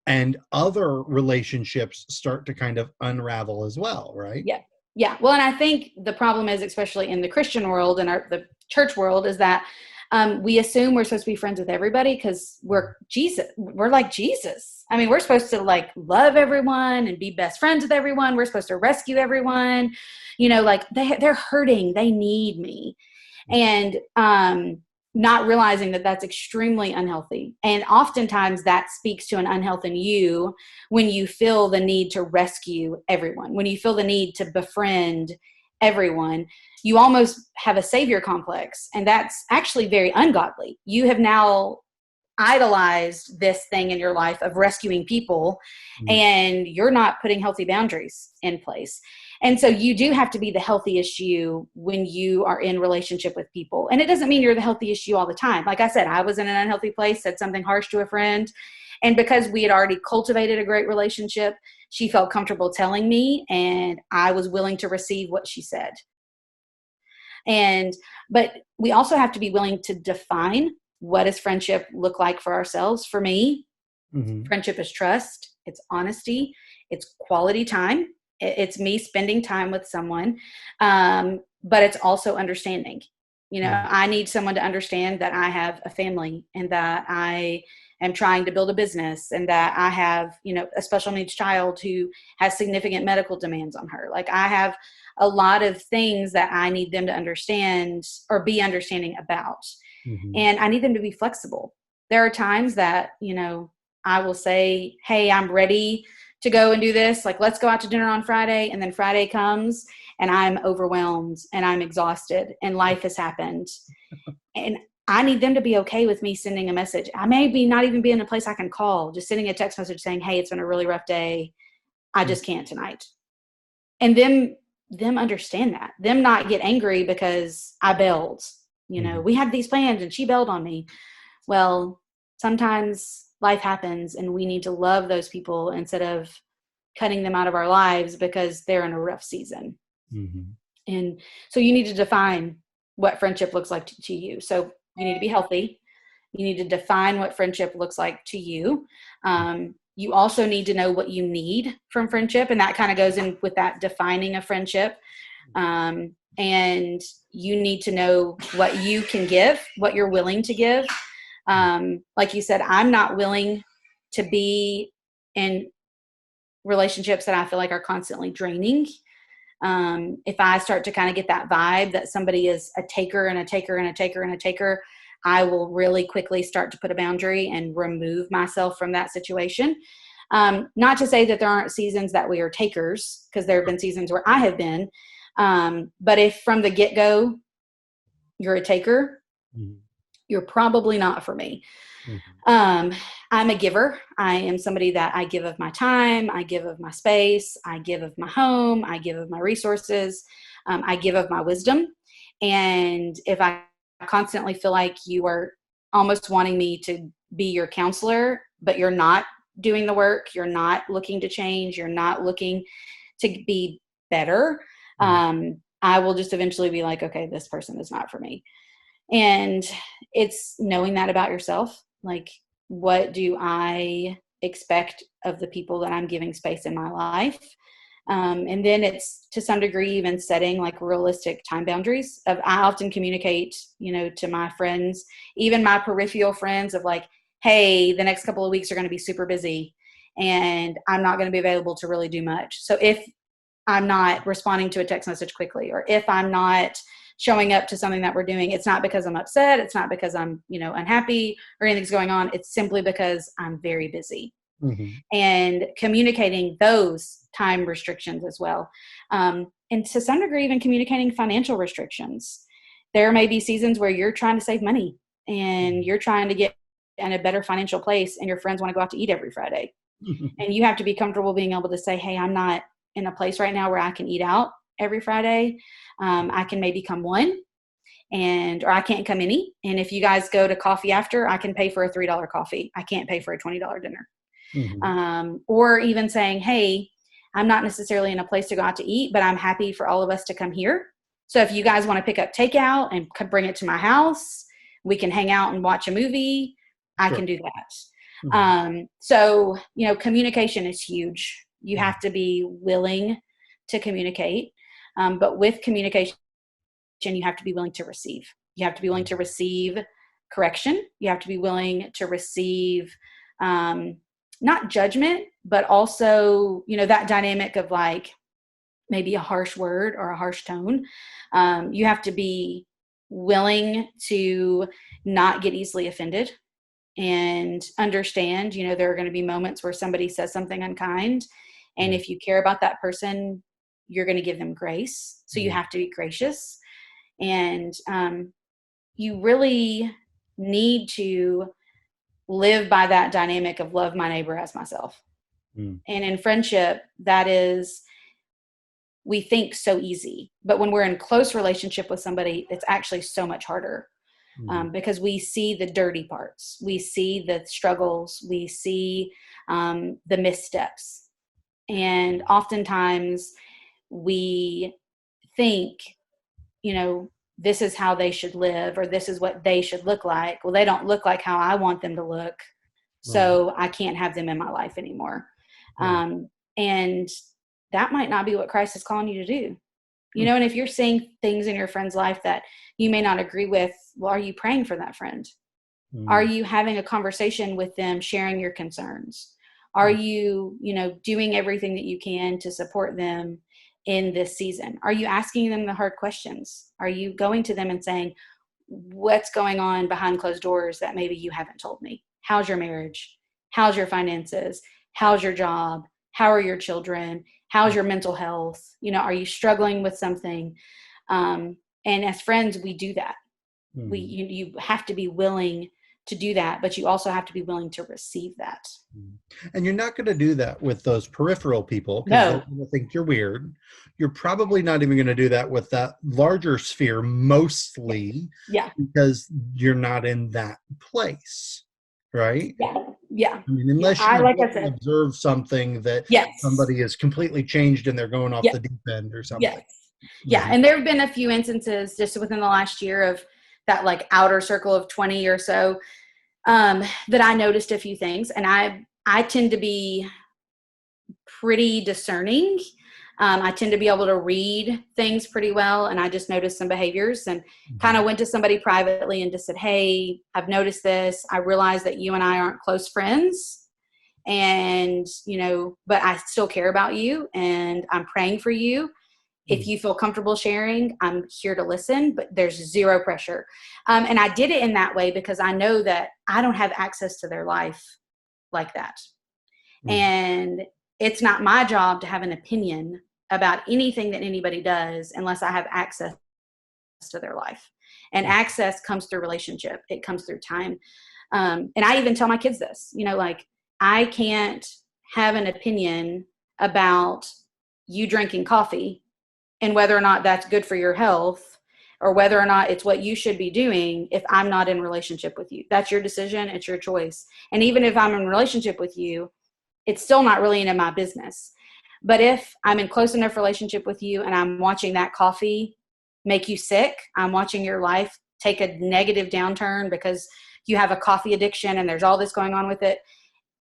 and other relationships start to kind of unravel as well, right? yeah, yeah. Well, and I think the problem is, especially in the Christian world and the church world, is that we assume we're supposed to be friends with everybody because we're Jesus. We're like Jesus. I mean, we're supposed to like love everyone and be best friends with everyone. We're supposed to rescue everyone. Like they're hurting. They need me. And not realizing that that's extremely unhealthy. And oftentimes that speaks to an unhealth in you when you feel the need to rescue everyone, when you feel the need to befriend everyone. You almost have a savior complex, and that's actually very ungodly. You have now idolized this thing in your life of rescuing people, Mm. and you're not putting healthy boundaries in place. And so you do have to be the healthiest you when you are in relationship with people. And it doesn't mean you're the healthiest you all the time. Like I said, I was in an unhealthy place, said something harsh to a friend, and because we had already cultivated a great relationship, she felt comfortable telling me, and I was willing to receive what she said. And but we also have to be willing to define, what does friendship look like for ourselves? For me, Mhm. friendship is trust, it's honesty, it's quality time, it's me spending time with someone, but it's also understanding. Mm. I need someone to understand that I have a family and that I am trying to build a business and that I have, a special needs child who has significant medical demands on her. Like, I have a lot of things that I need them to understand or be understanding about. Mhm. And I need them to be flexible. There are times that, I will say, hey, I'm ready to go and do this. Like, let's go out to dinner on Friday. And then Friday comes and I'm overwhelmed and I'm exhausted and life has happened. And I need them to be okay with me sending a message. I may be not even be in a place I can call, just sending a text message saying, hey, it's been a really rough day. I Mm. just can't tonight. And them understand that, them not get angry because I bailed. Mhm. We had these plans and she bailed on me. Well, sometimes life happens and we need to love those people instead of cutting them out of our lives because they're in a rough season. Mhm. And so you need to define what friendship looks like to you. So you need to be healthy. You need to define what friendship looks like to you. You also need to know what you need from friendship, and that kind of goes in with that defining a friendship. And you need to know what you can give, what you're willing to give. Like you said, I'm not willing to be in relationships that I feel like are constantly draining. If I start to kind of get that vibe that somebody is a taker and a taker and a taker and a taker, I will really quickly start to put a boundary and remove myself from that situation. Not to say that there aren't seasons that we are takers, because there have been seasons where I have been. But if from the get-go you're a taker, mm-hmm. you're probably not for me. Mm-hmm. I'm a giver. I am somebody that I give of my time, I give of my space, I give of my home, I give of my resources, I give of my wisdom. And if I constantly feel like you are almost wanting me to be your counselor, but you're not doing the work, you're not looking to change, you're not looking to be better, I will just eventually be like, okay, this person is not for me. And it's knowing that about yourself. Like, what do I expect of the people that I'm giving space in my life? And then it's to some degree even setting like realistic time boundaries. I often communicate, to my friends, even my peripheral friends, of like, hey, the next couple of weeks are going to be super busy and I'm not going to be available to really do much. So if I'm not responding to a text message quickly, or if I'm not showing up to something that we're doing, it's not because I'm upset. It's not because I'm, unhappy or anything's going on. It's simply because I'm very busy. Mm-hmm. And communicating those time restrictions as well. And to some degree, even communicating financial restrictions. There may be seasons where you're trying to save money and you're trying to get in a better financial place, and your friends want to go out to eat every Friday. Mm-hmm. And you have to be comfortable being able to say, hey, I'm not in a place right now where I can eat out every Friday. I can maybe come one, or I can't come any. And if you guys go to coffee after, I can pay for a $3 coffee. I can't pay for a $20 dinner. Mm-hmm. Or even saying, hey, I'm not necessarily in a place to go out to eat, but I'm happy for all of us to come here. So if you guys want to pick up takeout and bring it to my house, we can hang out and watch a movie. Sure. I can do that. Mm-hmm. So, communication is huge. You have to be willing to communicate. But with communication, you have to be willing to receive. You have to be willing to receive correction. You have to be willing to receive not judgment, but also, that dynamic of like maybe a harsh word or a harsh tone. You have to be willing to not get easily offended and understand, there are going to be moments where somebody says something unkind. And if you care about that person, you're going to give them grace. So you have to be gracious. And you really need to live by that dynamic of love my neighbor as myself. And in friendship, that is, we think so easy. But when we're in close relationship with somebody, it's actually so much harder. Because we see the dirty parts. We see the struggles. We see the missteps. And oftentimes we think, this is how they should live, or this is what they should look like. Well, they don't look like how I want them to look. So I can't have them in my life anymore. And that might not be what Christ is calling you to do. And if you're seeing things in your friend's life that you may not agree with, well, are you praying for that friend? Are you having a conversation with them, sharing your concerns? Are you, doing everything that you can to support them in this season? Are you asking them the hard questions? Are you going to them and saying, what's going on behind closed doors that maybe you haven't told me? How's your marriage? How's your finances? How's your job? How are your children? How's your mental health? Are you struggling with something? And as friends, we do that. You have to be willing to do that, but you also have to be willing to receive that. And you're not going to do that with those peripheral people, because they're going to think you're weird. You're probably not even going to do that with that larger sphere, mostly, because you're not in that place, right? Yeah. I mean, unless you observe something that somebody is completely changed and they're going off the deep end or something. Yeah. And there have been a few instances just within the last year of that like outer circle of 20 or so, that I noticed a few things. And I tend to be pretty discerning. I tend to be able to read things pretty well. And I just noticed some behaviors and kind of went to somebody privately and just said, hey, I've noticed this. I realize that you and I aren't close friends. And, but I still care about you and I'm praying for you. If you feel comfortable sharing, I'm here to listen, but there's zero pressure. And I did it in that way because I know that I don't have access to their life like that. And it's not my job to have an opinion about anything that anybody does unless I have access to their life. And access comes through relationship. It comes through time. And I even tell my kids this, like I can't have an opinion about you drinking coffee and whether or not that's good for your health or whether or not it's what you should be doing if I'm not in relationship with you. That's your decision. It's your choice. And even if I'm in relationship with you, it's still not really in my business. But if I'm in close enough relationship with you and I'm watching that coffee make you sick, I'm watching your life take a negative downturn because you have a coffee addiction and there's all this going on with it,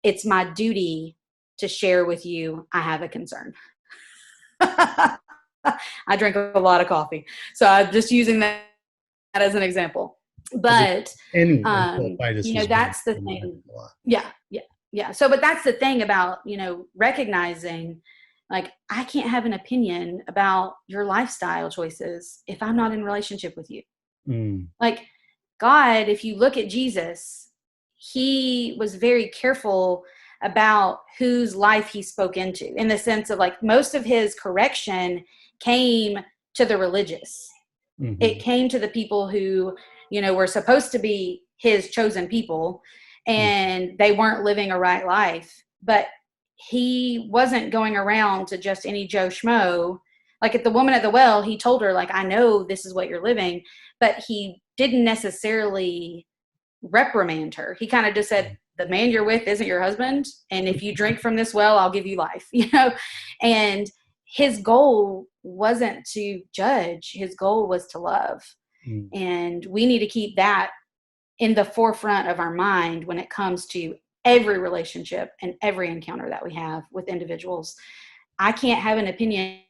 it's my duty to share with you I have a concern. I drink a lot of coffee. So I'm just using that as an example. But, that's the thing. Yeah. So, but that's the thing about, recognizing like, I can't have an opinion about your lifestyle choices if I'm not in relationship with you. Like God, if you look at Jesus, he was very careful about whose life he spoke into, in the sense of like most of his correction came to the religious. It came to the people who, were supposed to be his chosen people and they weren't living a right life. But he wasn't going around to just any Joe Schmo. Like at the woman at the well, he told her, like, I know this is what you're living, but he didn't necessarily reprimand her. He kind of just said, the man you're with isn't your husband. And if you drink from this well, I'll give you life, and his goal wasn't to judge. His goal was to love. And we need to keep that in the forefront of our mind when it comes to every relationship and every encounter that we have with individuals. I can't have an opinion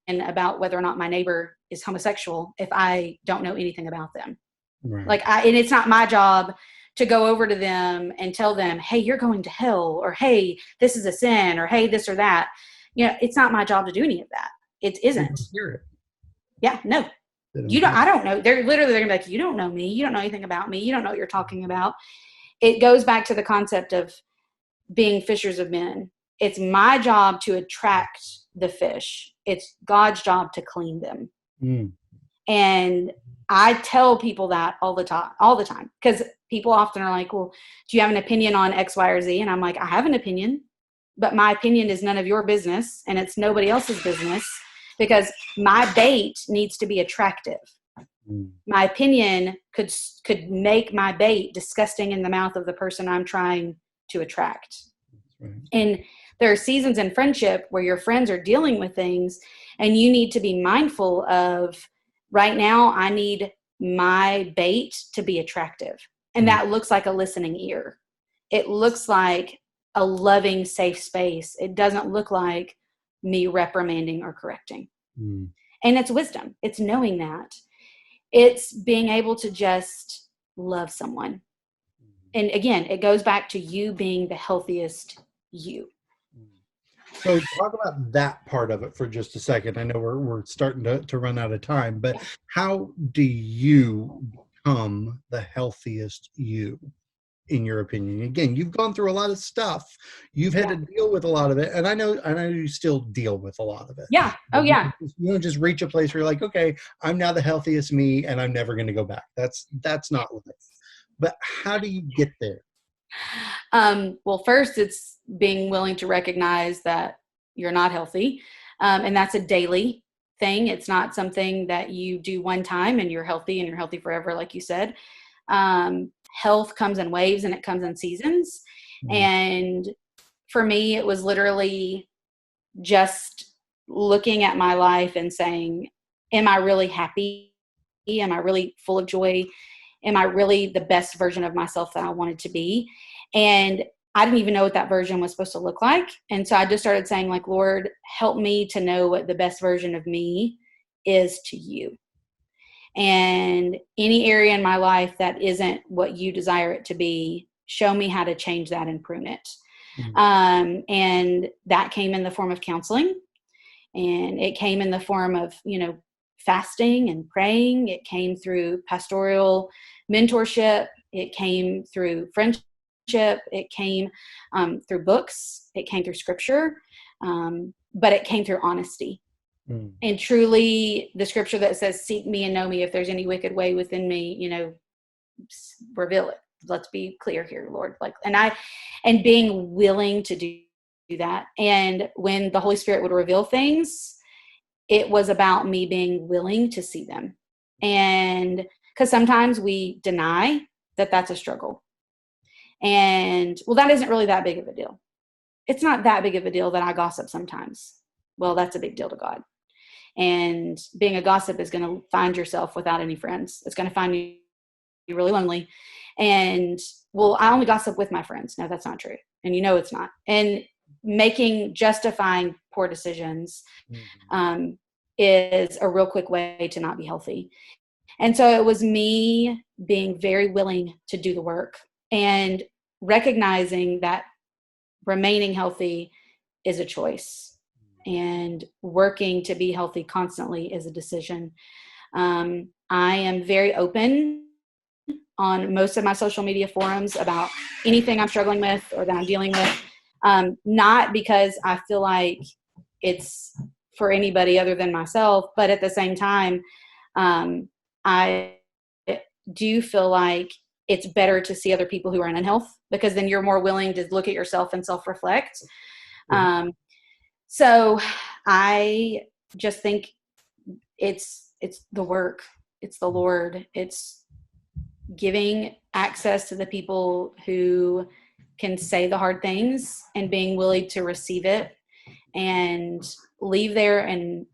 about whether or not my neighbor is homosexual if I don't know anything about them. Right. And it's not my job to go over to them and tell them, hey, you're going to hell, or hey, this is a sin, or hey, this or that. It's not my job to do any of that. It isn't. Hear it. Yeah, no. I don't know. They're gonna be like, you don't know me. You don't know anything about me. You don't know what you're talking about. It goes back to the concept of being fishers of men. It's my job to attract the fish. It's God's job to clean them. And I tell people that all the time, because people often are like, well, do you have an opinion on X, Y, or Z? And I'm like, I have an opinion, but my opinion is none of your business and it's nobody else's business, because my bait needs to be attractive. My opinion could make my bait disgusting in the mouth of the person I'm trying to attract. Right. And there are seasons in friendship where your friends are dealing with things and you need to be mindful of, right now, I need my bait to be attractive. And that looks like a listening ear. It looks like a loving, safe space. It doesn't look like me reprimanding or correcting. And it's wisdom. It's knowing that. It's being able to just love someone. And again, it goes back to you being the healthiest you. So talk about that part of it for just a second. I know we're starting to run out of time, but how do you become the healthiest you, in your opinion? Again, you've gone through a lot of stuff. You've had to deal with a lot of it. And I know you still deal with a lot of it. Yeah. Oh, yeah. You don't just reach a place where you're like, okay, I'm now the healthiest me and I'm never going to go back. That's not life. But how do you get there? Well, first, it's being willing to recognize that you're not healthy. And that's a daily thing. It's not something that you do one time and you're healthy forever, like you said. Health comes in waves and it comes in seasons. And for me, it was literally just looking at my life and saying, am I really happy? Am I really full of joy? Am I really the best version of myself that I wanted to be? And I didn't even know what that version was supposed to look like. And so I just started saying, like, Lord, help me to know what the best version of me is to you. And any area in my life that isn't what you desire it to be, show me how to change that and prune it. And that came in the form of counseling, and it came in the form of, fasting and praying. It came through pastoral mentorship. It came through friendship. It came through books. It came through scripture. But it came through honesty. And truly, the scripture that says, seek me and know me. If there's any wicked way within me, reveal it. Let's be clear here, Lord. And being willing to do that. And when the Holy Spirit would reveal things, it was about me being willing to see them. And because sometimes we deny that that's a struggle. And well, that isn't really that big of a deal. It's not that big of a deal that I gossip sometimes. Well, that's a big deal to God. And being a gossip is going to find yourself without any friends. It's going to find you really lonely. And well, I only gossip with my friends. No, that's not true. And it's not. And justifying poor decisions is a real quick way to not be healthy. And so it was me being very willing to do the work and recognizing that remaining healthy is a choice, and working to be healthy constantly is a decision. I am very open on most of my social media forums about anything I'm struggling with or that I'm dealing with. Not because I feel like it's for anybody other than myself, but at the same time, I do feel like it's better to see other people who are in unhealth, because then you're more willing to look at yourself and self-reflect. So I just think it's the work, it's the Lord, it's giving access to the people who can say the hard things and being willing to receive it and leave there and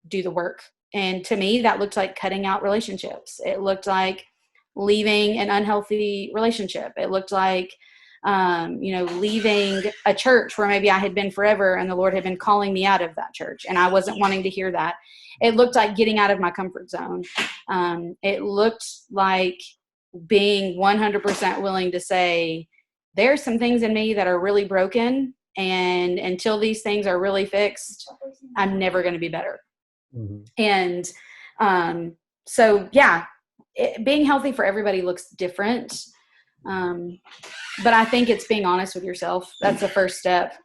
do the work. And to me, that looked like cutting out relationships. It looked like leaving an unhealthy relationship. It looked like, leaving a church where maybe I had been forever and the Lord had been calling me out of that church and I wasn't wanting to hear that. It looked like getting out of my comfort zone. It looked like being 100% willing to say, there's some things in me that are really broken, and until these things are really fixed, I'm never going to be better. And so, yeah, being healthy for everybody looks different. But I think it's being honest with yourself. That's the first step.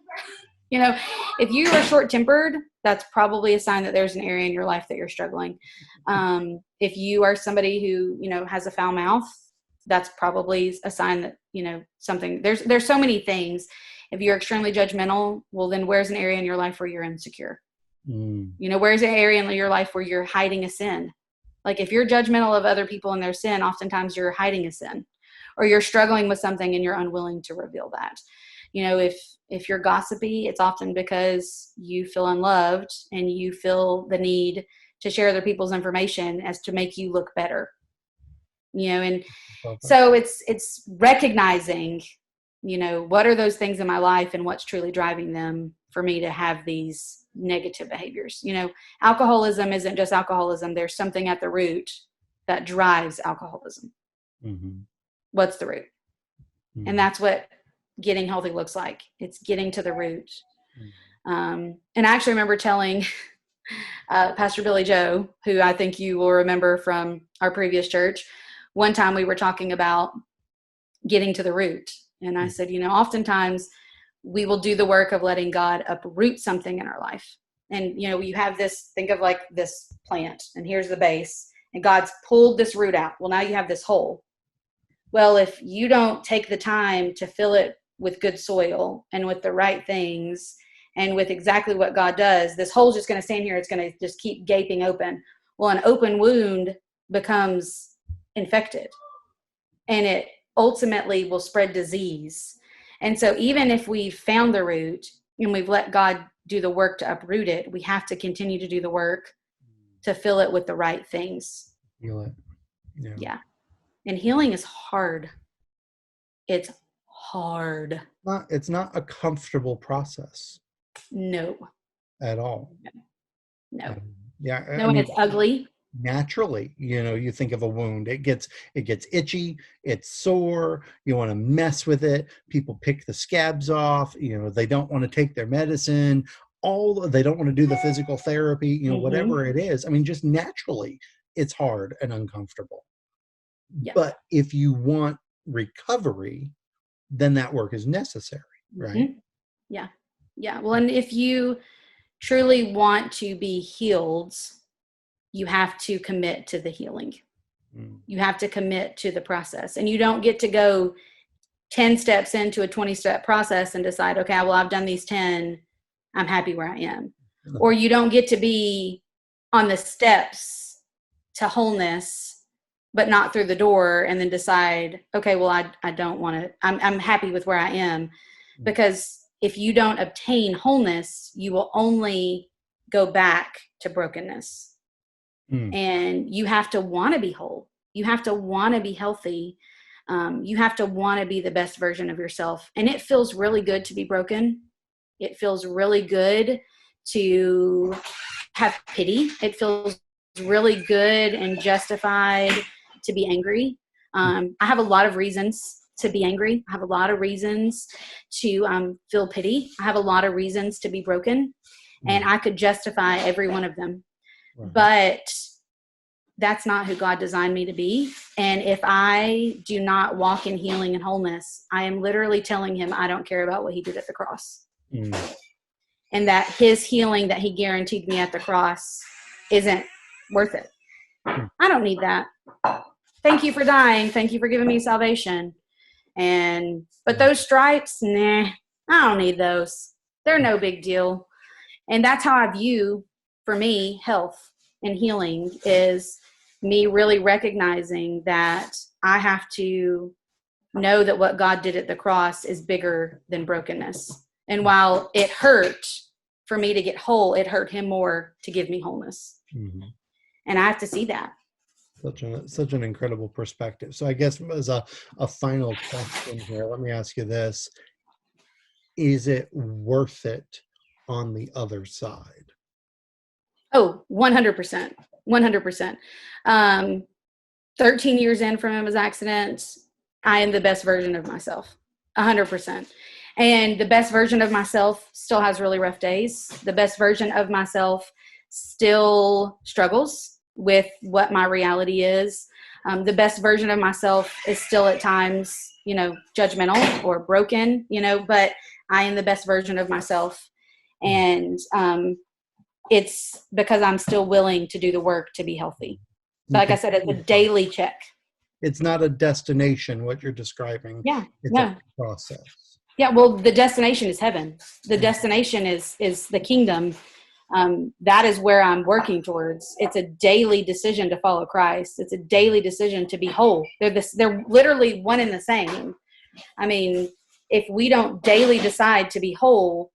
If you are short-tempered, that's probably a sign that there's an area in your life that you're struggling. If you are somebody who, has a foul mouth, that's probably a sign that, something, there's so many things. If you're extremely judgmental, well, then where's an area in your life where you're insecure? Where's an area in your life where you're hiding a sin? Like if you're judgmental of other people and their sin, oftentimes you're hiding a sin, or you're struggling with something and you're unwilling to reveal that. If you're gossipy, it's often because you feel unloved and you feel the need to share other people's information as to make you look better. And so it's recognizing, what are those things in my life and what's truly driving them for me to have these negative behaviors. Alcoholism isn't just alcoholism. There's something at the root that drives alcoholism. What's the root? And that's what getting healthy looks like. It's getting to the root. And I actually remember telling Pastor Billy Joe, who I think you will remember from our previous church, one time we were talking about getting to the root. And I said, oftentimes we will do the work of letting God uproot something in our life. And, you have this, think of like this plant, and here's the base, and God's pulled this root out. Well, now you have this hole. Well, if you don't take the time to fill it with good soil and with the right things and with exactly what God does, this hole's just going to stand here. It's going to just keep gaping open. Well, an open wound becomes infected, and it ultimately will spread disease. And so even if we've found the root and we've let God do the work to uproot it, we have to continue to do the work to fill it with the right things. Feel it. Yeah. Yeah. And healing is hard. It's hard. It's not a comfortable process No, at all. no, Yeah, no. I And mean, it's ugly. naturally, you think of a wound, it gets itchy, it's sore, you want to mess with it, people pick the scabs off, they don't want to take their medicine, they don't want to do the physical therapy, Mm-hmm. whatever it is. I mean, just naturally it's hard and uncomfortable. Yep. But if you want recovery, then that work is necessary, right? Mm-hmm. Yeah. Yeah. Well, and if you truly want to be healed, you have to commit to the healing. Mm. You have to commit to the process. And you don't get to go 10 steps into a 20-step process and decide, okay, well, I've done these 10. I'm happy where I am. Or you don't get to be on the steps to wholeness, but not through the door, and then decide, okay, well, I don't want to, I'm happy with where I am. Because if you don't obtain wholeness, you will only go back to brokenness. And you have to want to be whole. You have to want to be healthy. You have to want to be the best version of yourself. And it feels really good to be broken. It feels really good to have pity. It feels really good and justified to be angry. I have a lot of reasons to be angry. I have a lot of reasons to feel pity. I have a lot of reasons to be broken. And I could justify every one of them. Right. But that's not who God designed me to be. And if I do not walk in healing and wholeness, I am literally telling him I don't care about what he did at the cross. And that his healing that he guaranteed me at the cross isn't worth it. I don't need that. Thank you for dying. Thank you for giving me salvation. But those stripes, nah, I don't need those. They're no big deal. And that's how I view, for me, health and healing is me really recognizing that I have to know that what God did at the cross is bigger than brokenness. And while it hurt for me to get whole, it hurt him more to give me wholeness. And I have to see that. Such an incredible perspective. So I guess as a final question here, let me ask you this. Is it worth it on the other side? Oh, 100%. 100%. 13 years in from Emma's accident, I am the best version of myself. 100%. And the best version of myself still has really rough days. The best version of myself still struggles with what my reality is. The best version of myself is still at times, judgmental or broken, but I am the best version of myself. And it's because I'm still willing to do the work to be healthy. So like I said, it's a daily check. It's not a destination, what you're describing. Yeah. It's a process. Yeah. Well, the destination is heaven. The destination is the kingdom. That is where I'm working towards. It's a daily decision to follow Christ. It's a daily decision to be whole. They're literally one and the same. I mean, if we don't daily decide to be whole,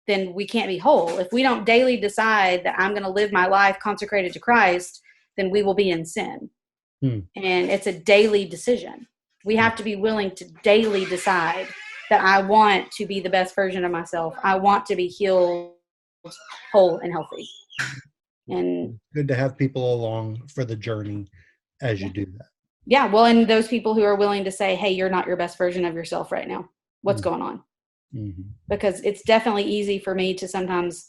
then we can't be whole. If we don't daily decide that I'm going to live my life consecrated to Christ, then we will be in sin. And it's a daily decision. We have to be willing to daily decide that I want to be the best version of myself. I want to be healed, whole, and healthy. And good to have people along for the journey as you do that. Yeah. Well, and those people who are willing to say, hey, you're not your best version of yourself right now. What's going on? Because it's definitely easy for me to sometimes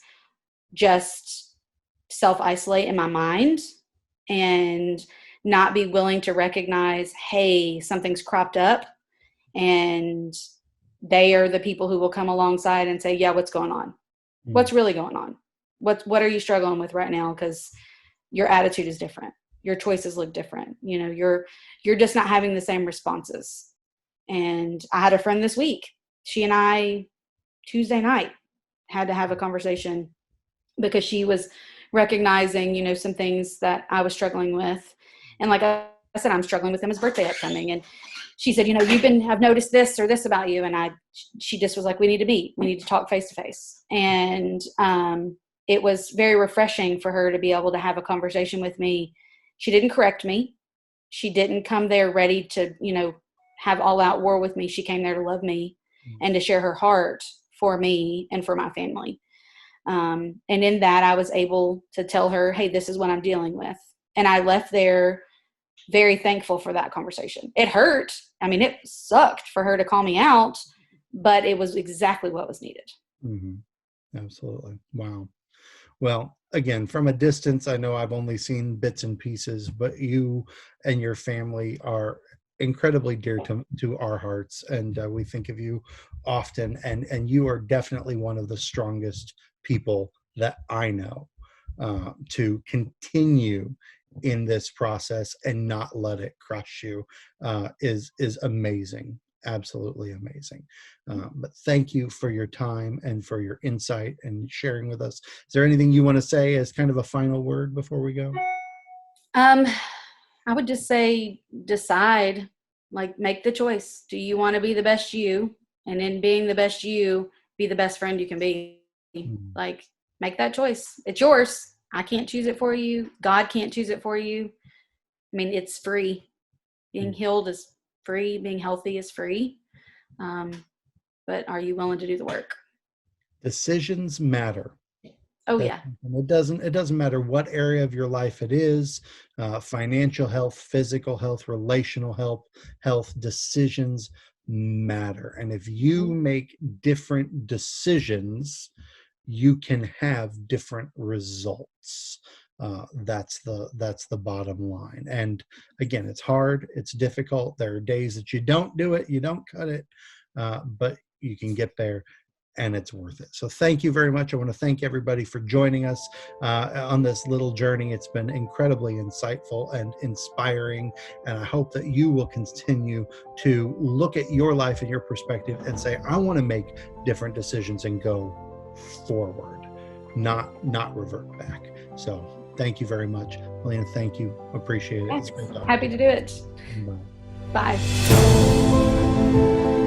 just self-isolate in my mind and not be willing to recognize, hey, something's cropped up, and they are the people who will come alongside and say, yeah, what's going on? What's really going on? What are you struggling with right now? Because your attitude is different. Your choices look different. You're just not having the same responses. And I had a friend this week. She and I, Tuesday night, had to have a conversation because she was recognizing, some things that I was struggling with. And like I said, I'm struggling with Emma's birthday upcoming. And she said, I've noticed this or this about you. And she just was like, we need to meet. We need to talk face to face. And it was very refreshing for her to be able to have a conversation with me. She didn't correct me. She didn't come there ready to, have all out war with me. She came there to love me and to share her heart for me and for my family. And in that, I was able to tell her, hey, this is what I'm dealing with. And I left there very thankful for that conversation. It hurt. I mean, it sucked for her to call me out, but it was exactly what was needed. Mm-hmm. Absolutely. Wow. Well, again, from a distance, I know I've only seen bits and pieces, but you and your family are incredibly dear to our hearts, and we think of you often. And you are definitely one of the strongest people that I know to continue in this process and not let it crush you is amazing. Absolutely amazing. But thank you for your time and for your insight and sharing with us. Is there anything you want to say as kind of a final word before we go? I would just say decide, like make the choice. Do you want to be the best you? And in being the best you, be the best friend you can be. Like make that choice. It's yours. I can't choose it for you. God can't choose it for you. I mean, it's free. Being healed is free. Being healthy is free. But are you willing to do the work? Decisions matter. Oh yeah. It doesn't matter what area of your life it is, financial health, physical health, relational health, decisions matter. And if you make different decisions, you can have different results. That's the bottom line. And again, it's hard, it's difficult. There are days that you don't do it, you don't cut it, but you can get there, and it's worth it. So thank you very much. I want to thank everybody for joining us on this little journey. It's been incredibly insightful and inspiring, and I hope that you will continue to look at your life and your perspective and say, I want to make different decisions and go forward, not revert back. So thank you very much, Helena. Thank you. Appreciate it. Happy to do it. Bye. Bye.